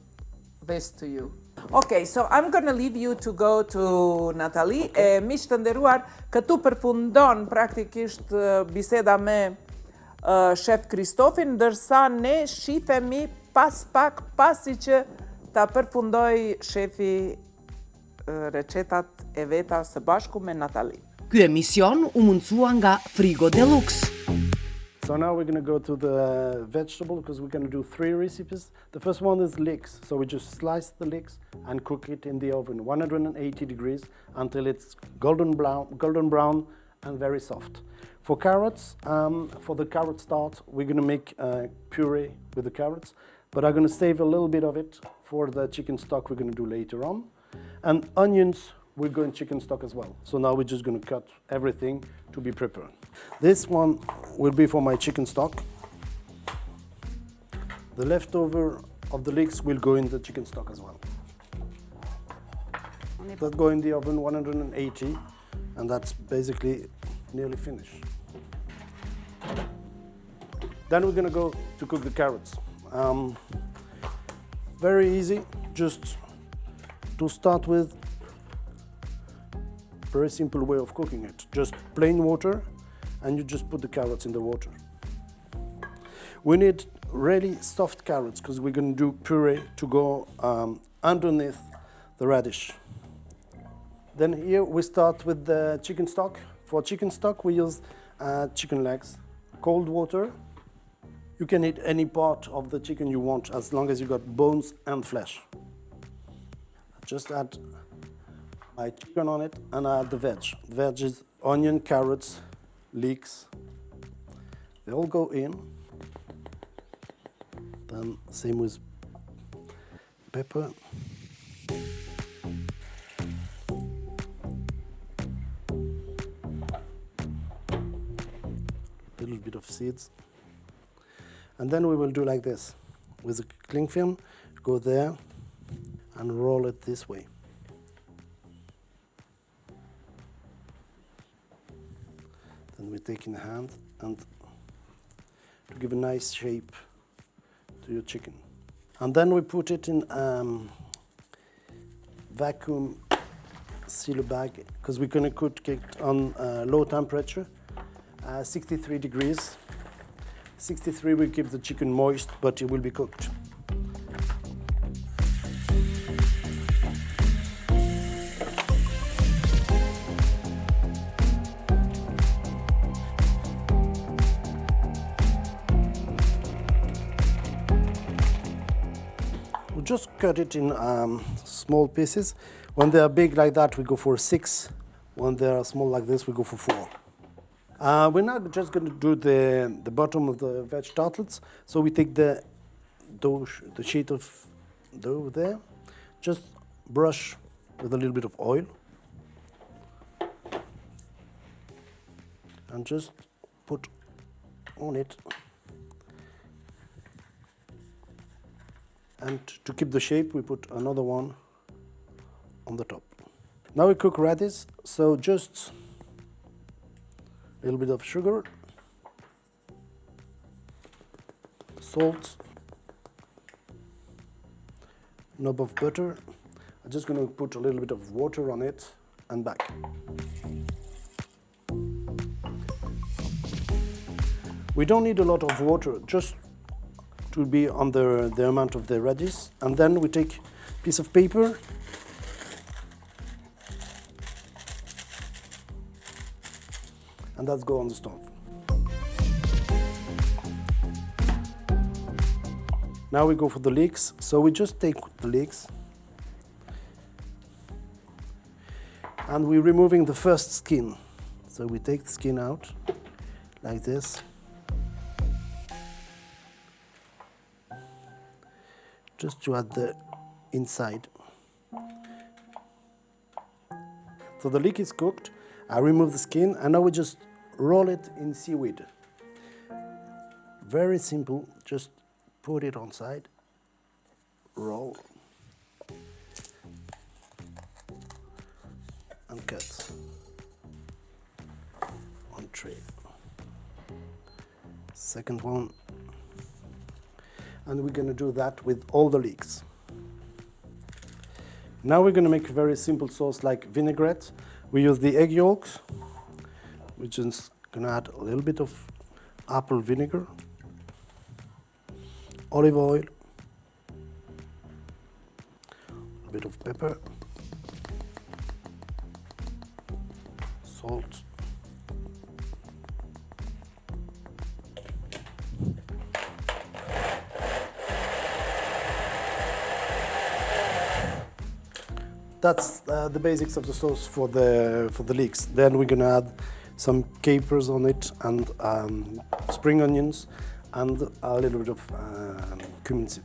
this to you. Okay, so I'm gonna leave you to go to Natalie. Okay. Miq të nderuar, këtu përfundon praktikisht biseda me shef Kristofin, ndërsa ne shifemi pas pak pasi që ta përfundoj shefi recetat e veta së bashku me Natalie. Ky emision u mundsua nga Frigo Deluxe. So now we're going to go to the vegetable because we're going to do 3 recipes. The first one is leeks. So we just slice the leeks and cook it in the oven, 180 degrees until it's golden brown and very soft. For carrots, for the carrot start, we're going to make puree with the carrots, but I'm going to save a little bit of it for the chicken stock we're going to do later on. And onions will go in chicken stock as well. So now we're just going to cut everything to be prepared. This one will be for my chicken stock. The leftover of the leeks will go in the chicken stock as well. That go in the oven 180, and that's basically nearly finished. Then we're going to go to cook the carrots. Very easy, just to start with, very simple way of cooking it. Just plain water, and you just put the carrots in the water. We need really soft carrots because we're going to do puree to go underneath the radish. Then here we start with the chicken stock. For chicken stock we use chicken legs, cold water. You can eat any part of the chicken you want as long as you got bones and flesh. Just add my chicken on it and add the veg. The veg is onion, carrots, leeks. They all go in. Then same with pepper. Little bit of seeds. And then we will do like this. With a cling film, go there and roll it this way. Then we take in the hand and to give a nice shape to your chicken. And then we put it in vacuum seal bag because we're going to cook it on low temperature, 63 degrees. 63 will keep the chicken moist, but it will be cooked. We just cut it in small pieces. When they are big like that, we go for 6. When they are small like this, we go for 4. We're now just going to do the bottom of the veg tartlets. So we take the dough, the sheet of dough there, just brush with a little bit of oil, and just put on it. And to keep the shape, we put another one on the top. Now we cook radish, so just a little bit of sugar, salt, knob of butter. I'm just going to put a little bit of water on it and back. We don't need a lot of water, just to be on the amount of the radish. And then we take a piece of paper and that's go on the stove. Now we go for the leeks. So we just take the leeks and we're removing the first skin. So we take the skin out like this. Just to add the inside. So the leek is cooked, I remove the skin, and now we just roll it in seaweed. Very simple, just put it on side, roll, and cut on tray. Second one, and we're going to do that with all the leeks. Now we're going to make a very simple sauce like vinaigrette. We use the egg yolks. We're just going to add a little bit of apple vinegar, olive oil, a bit of pepper, salt, that's the basics of the sauce for the leeks. Then we're gonna add some capers on it and spring onions and a little bit of cumin seed.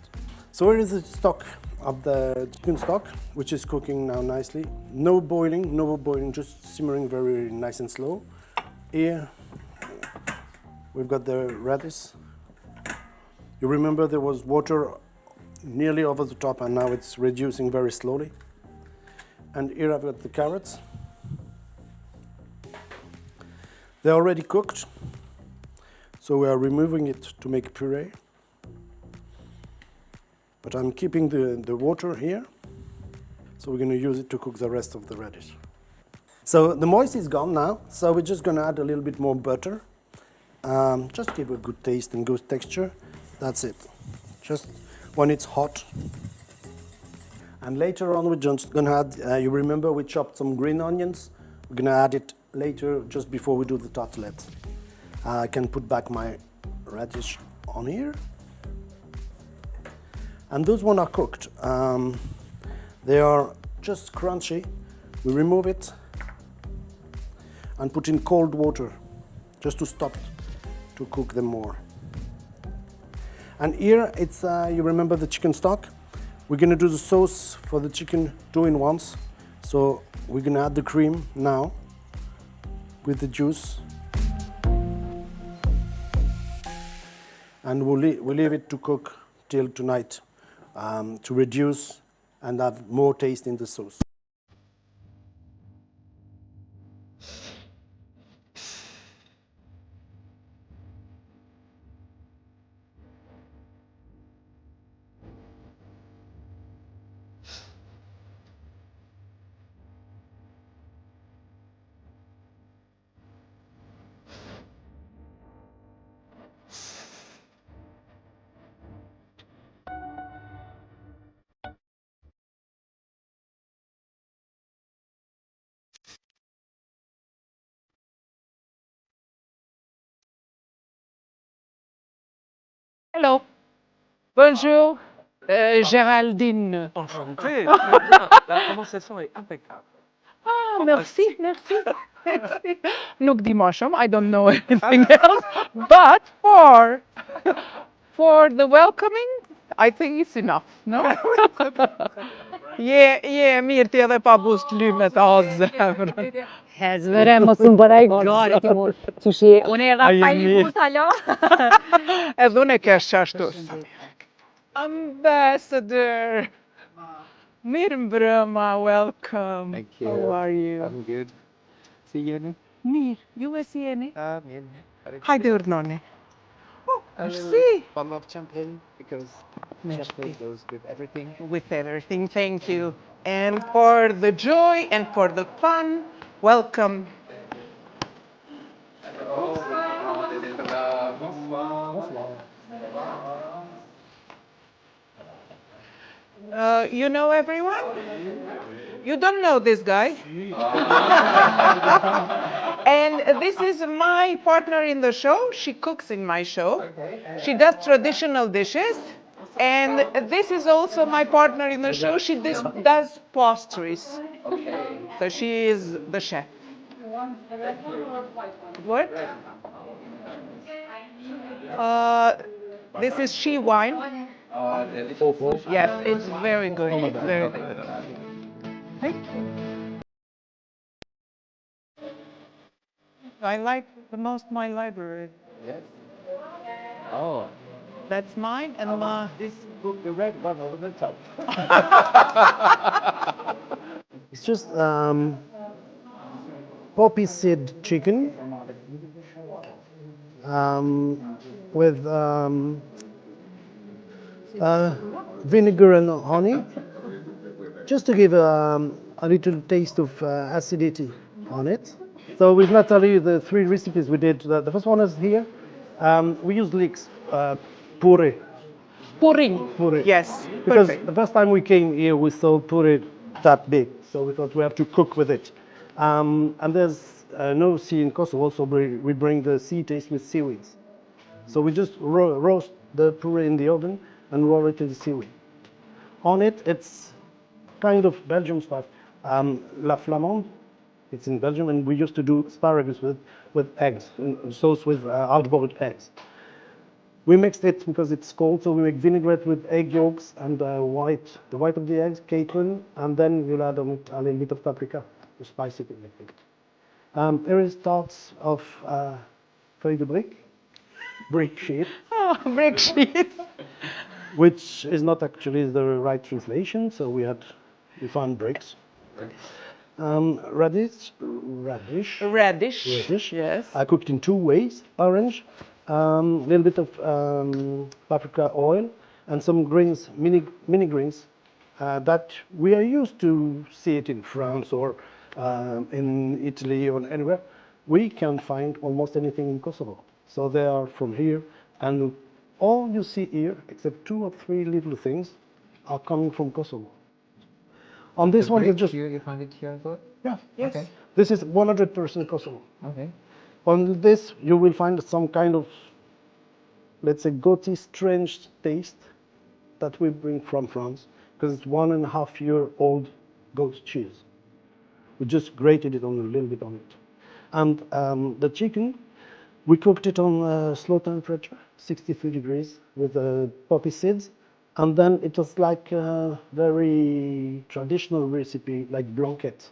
So here is the stock of the chicken stock, which is cooking now nicely. No boiling, just simmering very nice and slow. Here we've got the radish. You remember there was water nearly over the top, and now it's reducing very slowly. And here I've got the carrots. They're already cooked, so we are removing it to make puree. But I'm keeping the water here, so we're going to use it to cook the rest of the radish. So the moist is gone now, so we're just going to add a little bit more butter. Just to give a good taste and good texture. That's it. Just when it's hot. And later on we're just going to add, you remember we chopped some green onions? We're going to add it later, just before we do the tartelette. I can put back my radish on here. And those ones are cooked. They are just crunchy. We remove it and put in cold water just to stop to cook them more. And here it's, you remember the chicken stock? We're gonna do the sauce for the chicken 2 in 1. So we're gonna add the cream now with the juice. And we'll leave it to cook till tonight to reduce and have more taste in the sauce. Hello. Bonjour. Géraldine. Enchanté. La prononciation est impeccable. Ah, merci, merci. Merci. Nuk di më shumë, I don't know anything else, but for the welcoming, I think it's enough, no? Mirë ti edhe pa buz të lymet, o zemrën. Zvere mos më bëraj gare ti mor. Sushi, unë e dha pa i buz alo. Edhe unë e kesh ashtu. Ambassador. Mirë mbrëma, welcome. Thank you. How are you? I'm good. See you. Mirë, ju e si jeni? Mirë. Hajde urnoni. Merci. Bottle of champagne because champagne goes with everything. With everything, thank you. And for the joy and for the fun, welcome. You know everyone? You don't know this guy? And this is my partner in the show. She cooks in my show. She does traditional dishes. And this is also my partner in the show. She does pastries. So she is the chef. What? This is she wine. Yes, it's very good. It's very good. Thank you. I like the most my library. Yes. Oh. That's mine, and This book, the red one over the top. It's just poppy seed chicken with vinegar and honey, just to give a little taste of acidity on it. So with Natalie, the 3 recipes we did, the first one is here. We use leeks, puree. Puree. yes, Because perfect. the first time we came here, we saw puree that big, so we thought we have to cook with it. And there's no sea in Kosovo, so we bring the sea taste with seaweeds. So we just roast the puree in the oven and roll it in the seaweed. On it, it's kind of Belgium stuff. La Flamande, it's in Belgium, and we used to do asparagus with eggs, sauce with hard-boiled eggs. We mixed it because it's cold, so we make vinaigrette with egg yolks and the white of the eggs, capon, and then we'll add a little bit of paprika to spice it a little bit. Here is thoughts of feuille de brick sheet, Oh, brick sheet. which is not actually the right translation, so we found bricks. Radish. Radish. Yes. I cooked in 2 ways: orange, a little bit of paprika oil, and some greens, mini greens, that we are used to see it in France or in Italy or anywhere. We can find almost anything in Kosovo. So they are from here, and all you see here, except 2 or 3 little things, are coming from Kosovo. On this one, it's just You find it here as well? yeah. Yes. Okay. This is 100% Kosovo. Okay. On this, you will find some kind of, let's say, goaty strange taste that we bring from France, because it's 1.5-year-old goat cheese. We just grated it on a little bit on it. And the chicken, we cooked it on slow temperature, 63 degrees, with poppy seeds. And then it was like a very traditional recipe, like blanquette.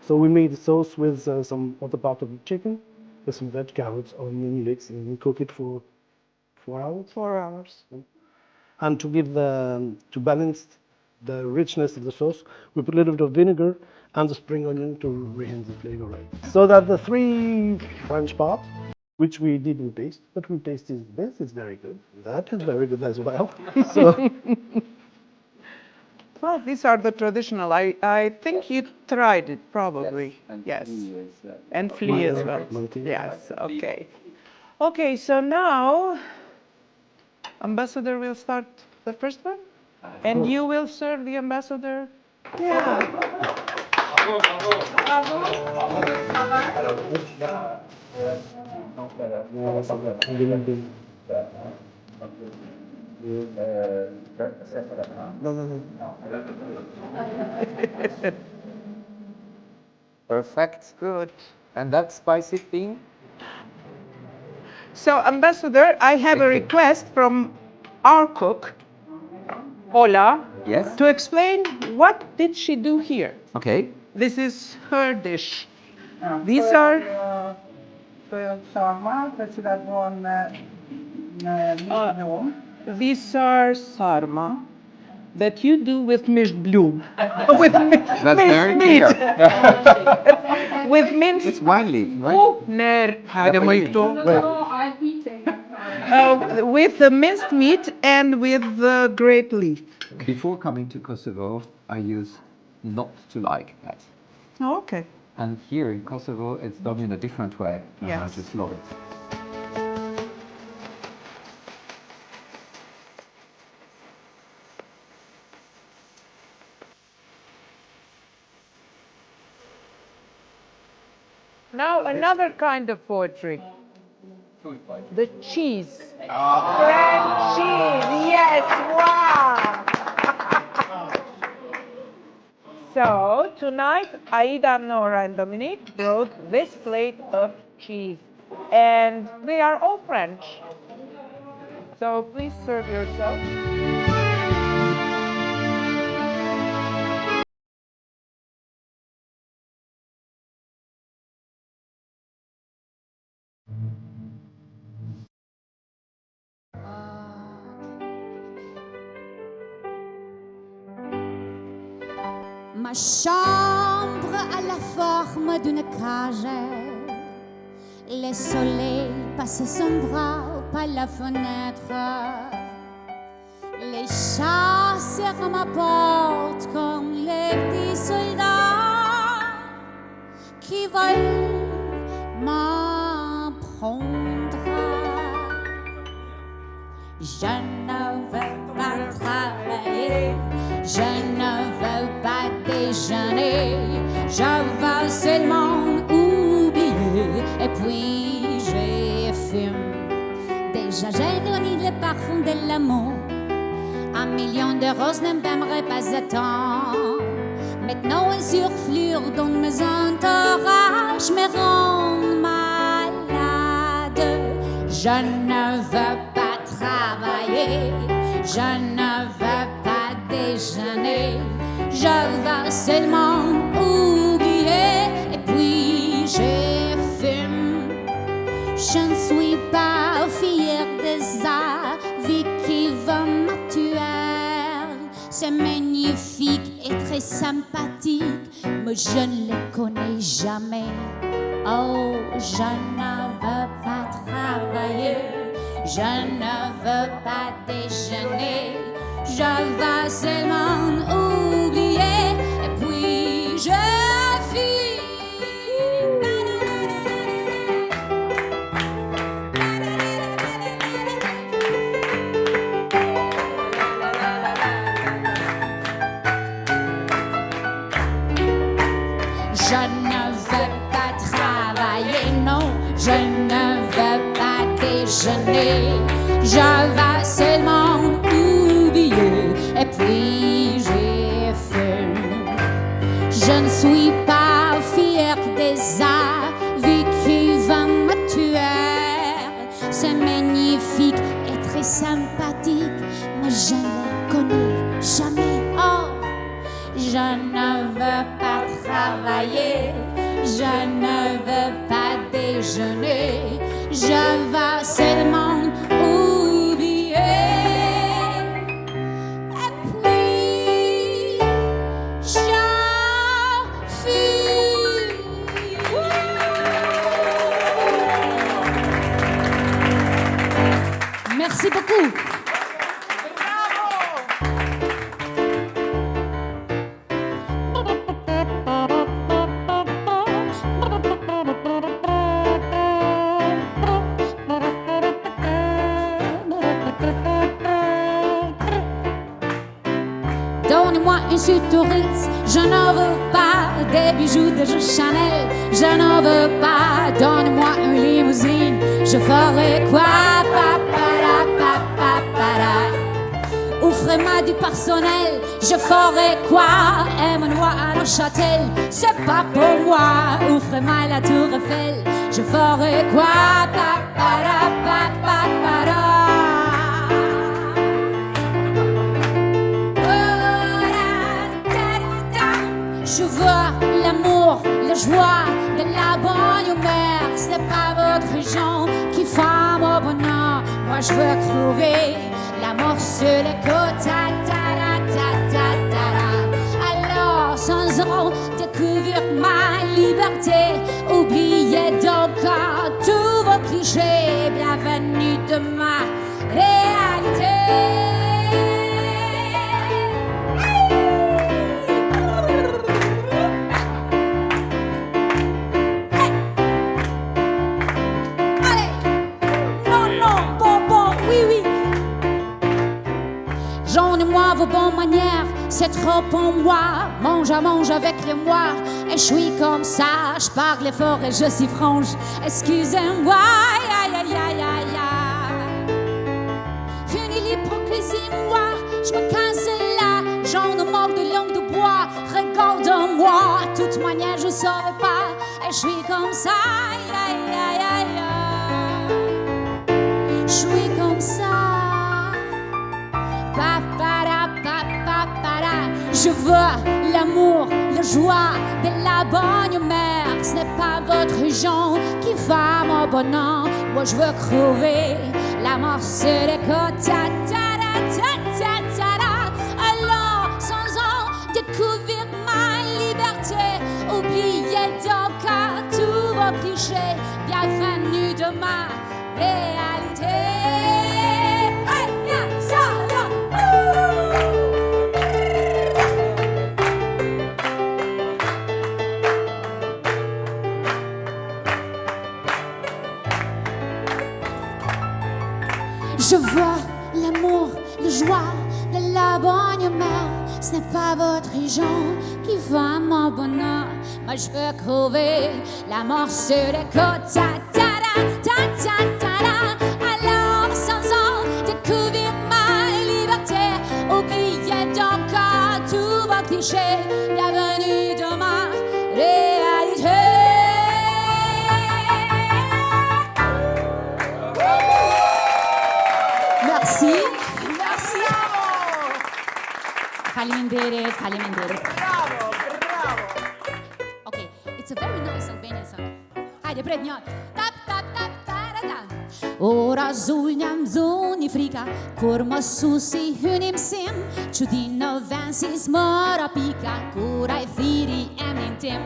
So we made the sauce with some other part of the chicken, with some red carrots, onion, leeks, and we cook it for 4 hours. 4 hours. And to balance the richness of the sauce, we put a little bit of vinegar and the spring onion to enhance the flavor. So that the 3 French parts, which we didn't taste, but we tasted this, is very good. That is very good as well. So Well, these are the traditional. I think you tried it probably. Yes. And flea as well. Monty. Yes. Okay. Okay. So now, ambassador will start the first one, and you will serve the ambassador. Yeah. Perfect. Good. And that spicy thing? So, ambassador, I have a request from our cook, Ola, Yes. to explain what did she do here. Okay. This is her dish. These are these are sarma that you do with minced bloom. With That's very meat. clear. With minced It's wine leaf, right? with the minced meat and with the grape leaf. Before coming to Kosovo, I used not to like that. Oh, okay. And here in Kosovo, it's done in a different way. And I Yes. just love it. Now another kind of poetry. The cheese. French cheese. Yes. Wow. So tonight, Aida, Nora, and Dominique brought this plate of cheese, and they are all French. So please serve yourself. Ma chambre a la forme d'une cage. Le soleil passait son bras par la fenêtre. Les chats serrent ma porte comme les petits soldats qui veulent m'en prendre. Je ne veux pas travailler, je ne veux pas déjeuner, je veux seulement oublier et puis je fume. Déjà j'ai grandi le parfum de l'amour. 1 million de roses ne m'aimerait pas attendre. Maintenant un surflure dans mes entourages me rend malade. Je ne veux pas travailler, je ne veux pas déjeuner, je veux seulement oublier et puis je fume. Je ne suis pas fière de ça, vie qui va me tuer. C'est magnifique et très sympathique, mais je ne le connais jamais. Oh, je ne veux pas travailler, je ne veux pas déjeuner, je veux seulement oublier et puis je fuis. Je ne veux pas travailler, non, je ne veux pas déjeuner, je veux seulement oublier et puis je fume. Je ne suis pas fière des avis qui vont me tuer. C'est magnifique et très sympathique, mais je ne connais jamais. Oh, je ne veux pas travailler, je ne veux pas déjeuner, je veux seulement oublier et puis je fuis. Merci beaucoup. Donnez-moi une suite touriste, je n'en veux pas des bijoux de Chanel, je n'en veux pas. Donne-moi une limousine, je ferai quoi? Offrez-moi du personnel, je ferai quoi? Aime-moi à Neuchâtel, c'est pas pour moi. Offrez-moi la tour Eiffel, je ferai quoi? Je veux l'amour, la joie de la bonne humeur. Ce n'est pas votre gens qui font mon bonheur. Moi je veux trouver l'amour sur le côté. Alors sans en découvrir ma liberté, oubliez donc tous vos clichés. Bienvenue de ma réalité. J'en-moi vos bonnes manières, c'est trop pour moi. Mange à mange avec les mois, et je suis comme ça. Je parle fort et je suis franche. Excusez-moi, aïe aïe aïe aïe aïe. Fini l'hypocrisie, moi, je me casse là. J'en ai marre de langue de bois. Regarde-moi, de toute manière je saurais pas. Et je suis comme ça, aïe aïe aïe aïe. Je suis comme ça. Je veux l'amour, la joie de la bonne humeur. Ce n'est pas votre genre qui va mon bonheur. Moi je veux crever la mort sur les côtes. Alors sans en découvrir ma Je vois l'amour, la joie de la bonne humeur. Ce n'est pas votre région qui va mon bonheur. Moi je veux crever la mort sur les côtes. Ta ta ta ta ta ta. Alors sans en découvrir ma liberté, oubliez donc tout vos clichés. Bienvenue dans ma réalité. Merci. Merci. Faleminderit, faleminderit. Bravo, bravo. Okay, it's a very nice Albanian song. Hajde, pred një. Tap, tap, tap, tarata. Ora zulljam zuni frika, kur më susi hynim sim, që di në vend si s'mëra pika, kur a I thiri emnin tim.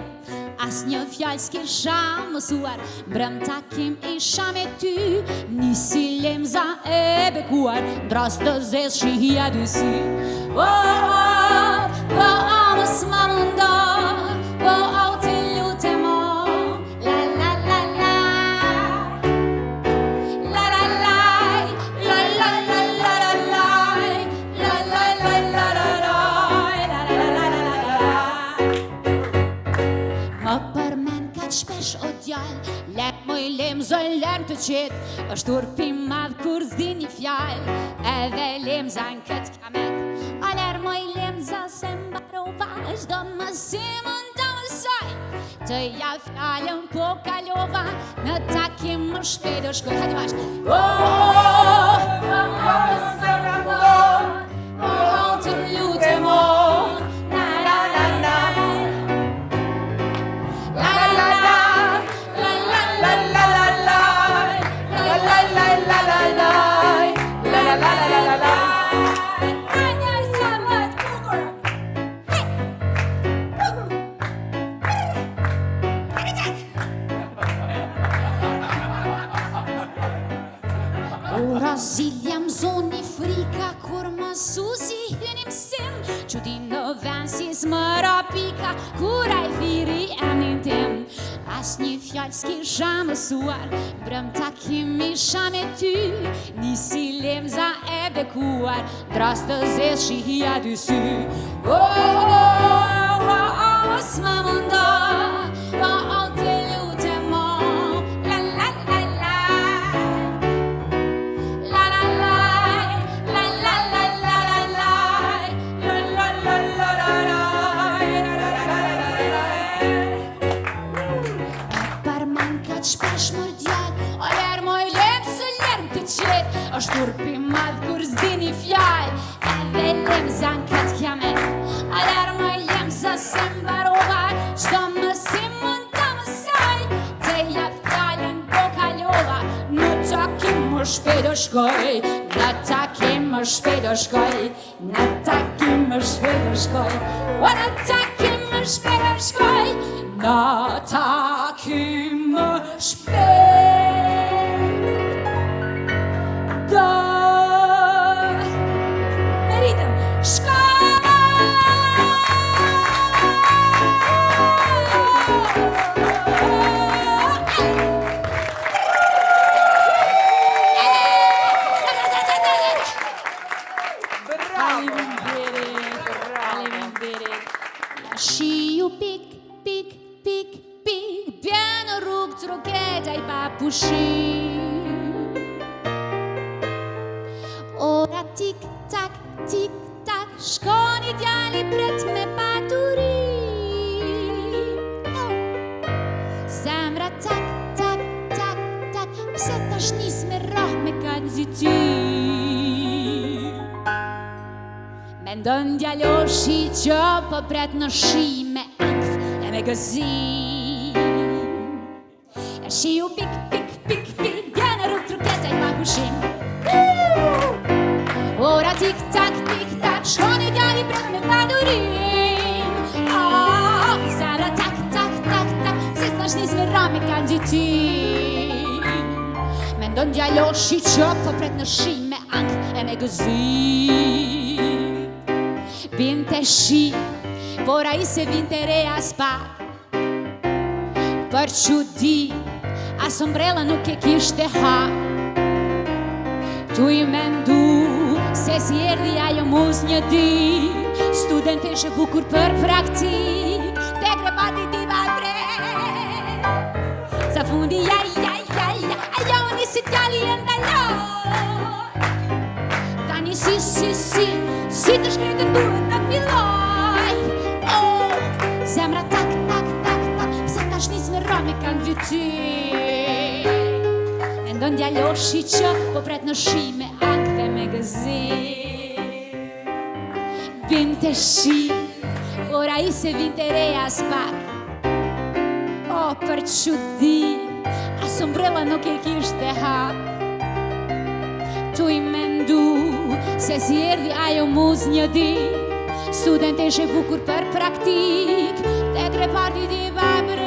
As një fjallë s'kisha mësuar, mbrëm takim isha me ty, nisi lemza e bekuar, ndras të zez shihja dy sy. Mos më mundo, të lutem o, la la la la, la la la, la la la la la la, la la la la la la, la la la la. Më përmen kaq shpesh o djal, lek moj lemzo lem të qet, është urpi madh kur zdi një fjal, edhe lemza në kët kamet. Aler moj lemza se mbarova, çdo më si mund të mësoj, të ja fjallën po kalova, në takim më shpejt o shkoj. Hajde bashkë. Të lutem o, la la la la, la la la, la la la la la la, la la la la la la, la la la la la. Ora ziljam zoni frika, kur më susi hynim sim, që di në vend si s'mëra pika, kur a I thiri emnin tim. As një fjallë s'kisha mësuar, mbrëm takim isha me ty, nisi lemza e bekuar, dras të zez shihja dy sy. Mos më mundo, të lutem o, la la la la, la la la, la la la la la la, la la la la la la. Përmen kaq shpesh mor djal, o ler moj lem së lerm të qet, është urpi madh kur zdi një fjall, edhe lemza në kët kiamet. A ler moj lemza se mbarova, çdo më si mund të mësoj, të ja fjallën po kalova, në takim më shpejt o shkoj, në takim më shpejt o shkoj, në takim më shpejt o shkoj, në takim më shpejt o shkoj, në takim më shpejt do me ritëm shkoj. Shiu pik, pik, pik, pik, bjen në rrugë të roketa I pa pushim. Ora tik tak, shkoni djali pret me paturim. Zemra tak, tak, tak, tak, pse tash nis me rah me kalzitim. Mendon djaloshi që po pret në shi me ankth e me gëzim. E shiu pik, pik, pik, pik, bjen në rrugë të roketa I pa pushim. Ora tik tak, shkoni djali pret me paturim. Zemra tak, tak, tak, tak, pse tash nis me rah me kalzitim. Mendon djaloshi që po pret në shi me ankth e me gëzim. Vinte shi, por a I se vinte reja s'pak. Për që di, as ombrella nuk e kishte ha. Tu i mendu se si erdhi ajo mos një dit, student ishe bukur për praktik, te krepati ti bre. Sa fundi ajo nisi t'jalli e ndaloj. Tani si të shkretën duhet të filloj. Oh, zemra tak, pse tash nis me rami kanë vyti. E ndon djaloshi që po pret në shi me ankë dhe me gëzim. Vinte shi, ora i se vinte reja s'pak. O, për çudi, as ombrella nuk e kishte hap. Tu i mendu, se si erdhi ajo muz një dit, student ishe bukur për praktik, te kreparti ti babre.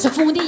Së fundi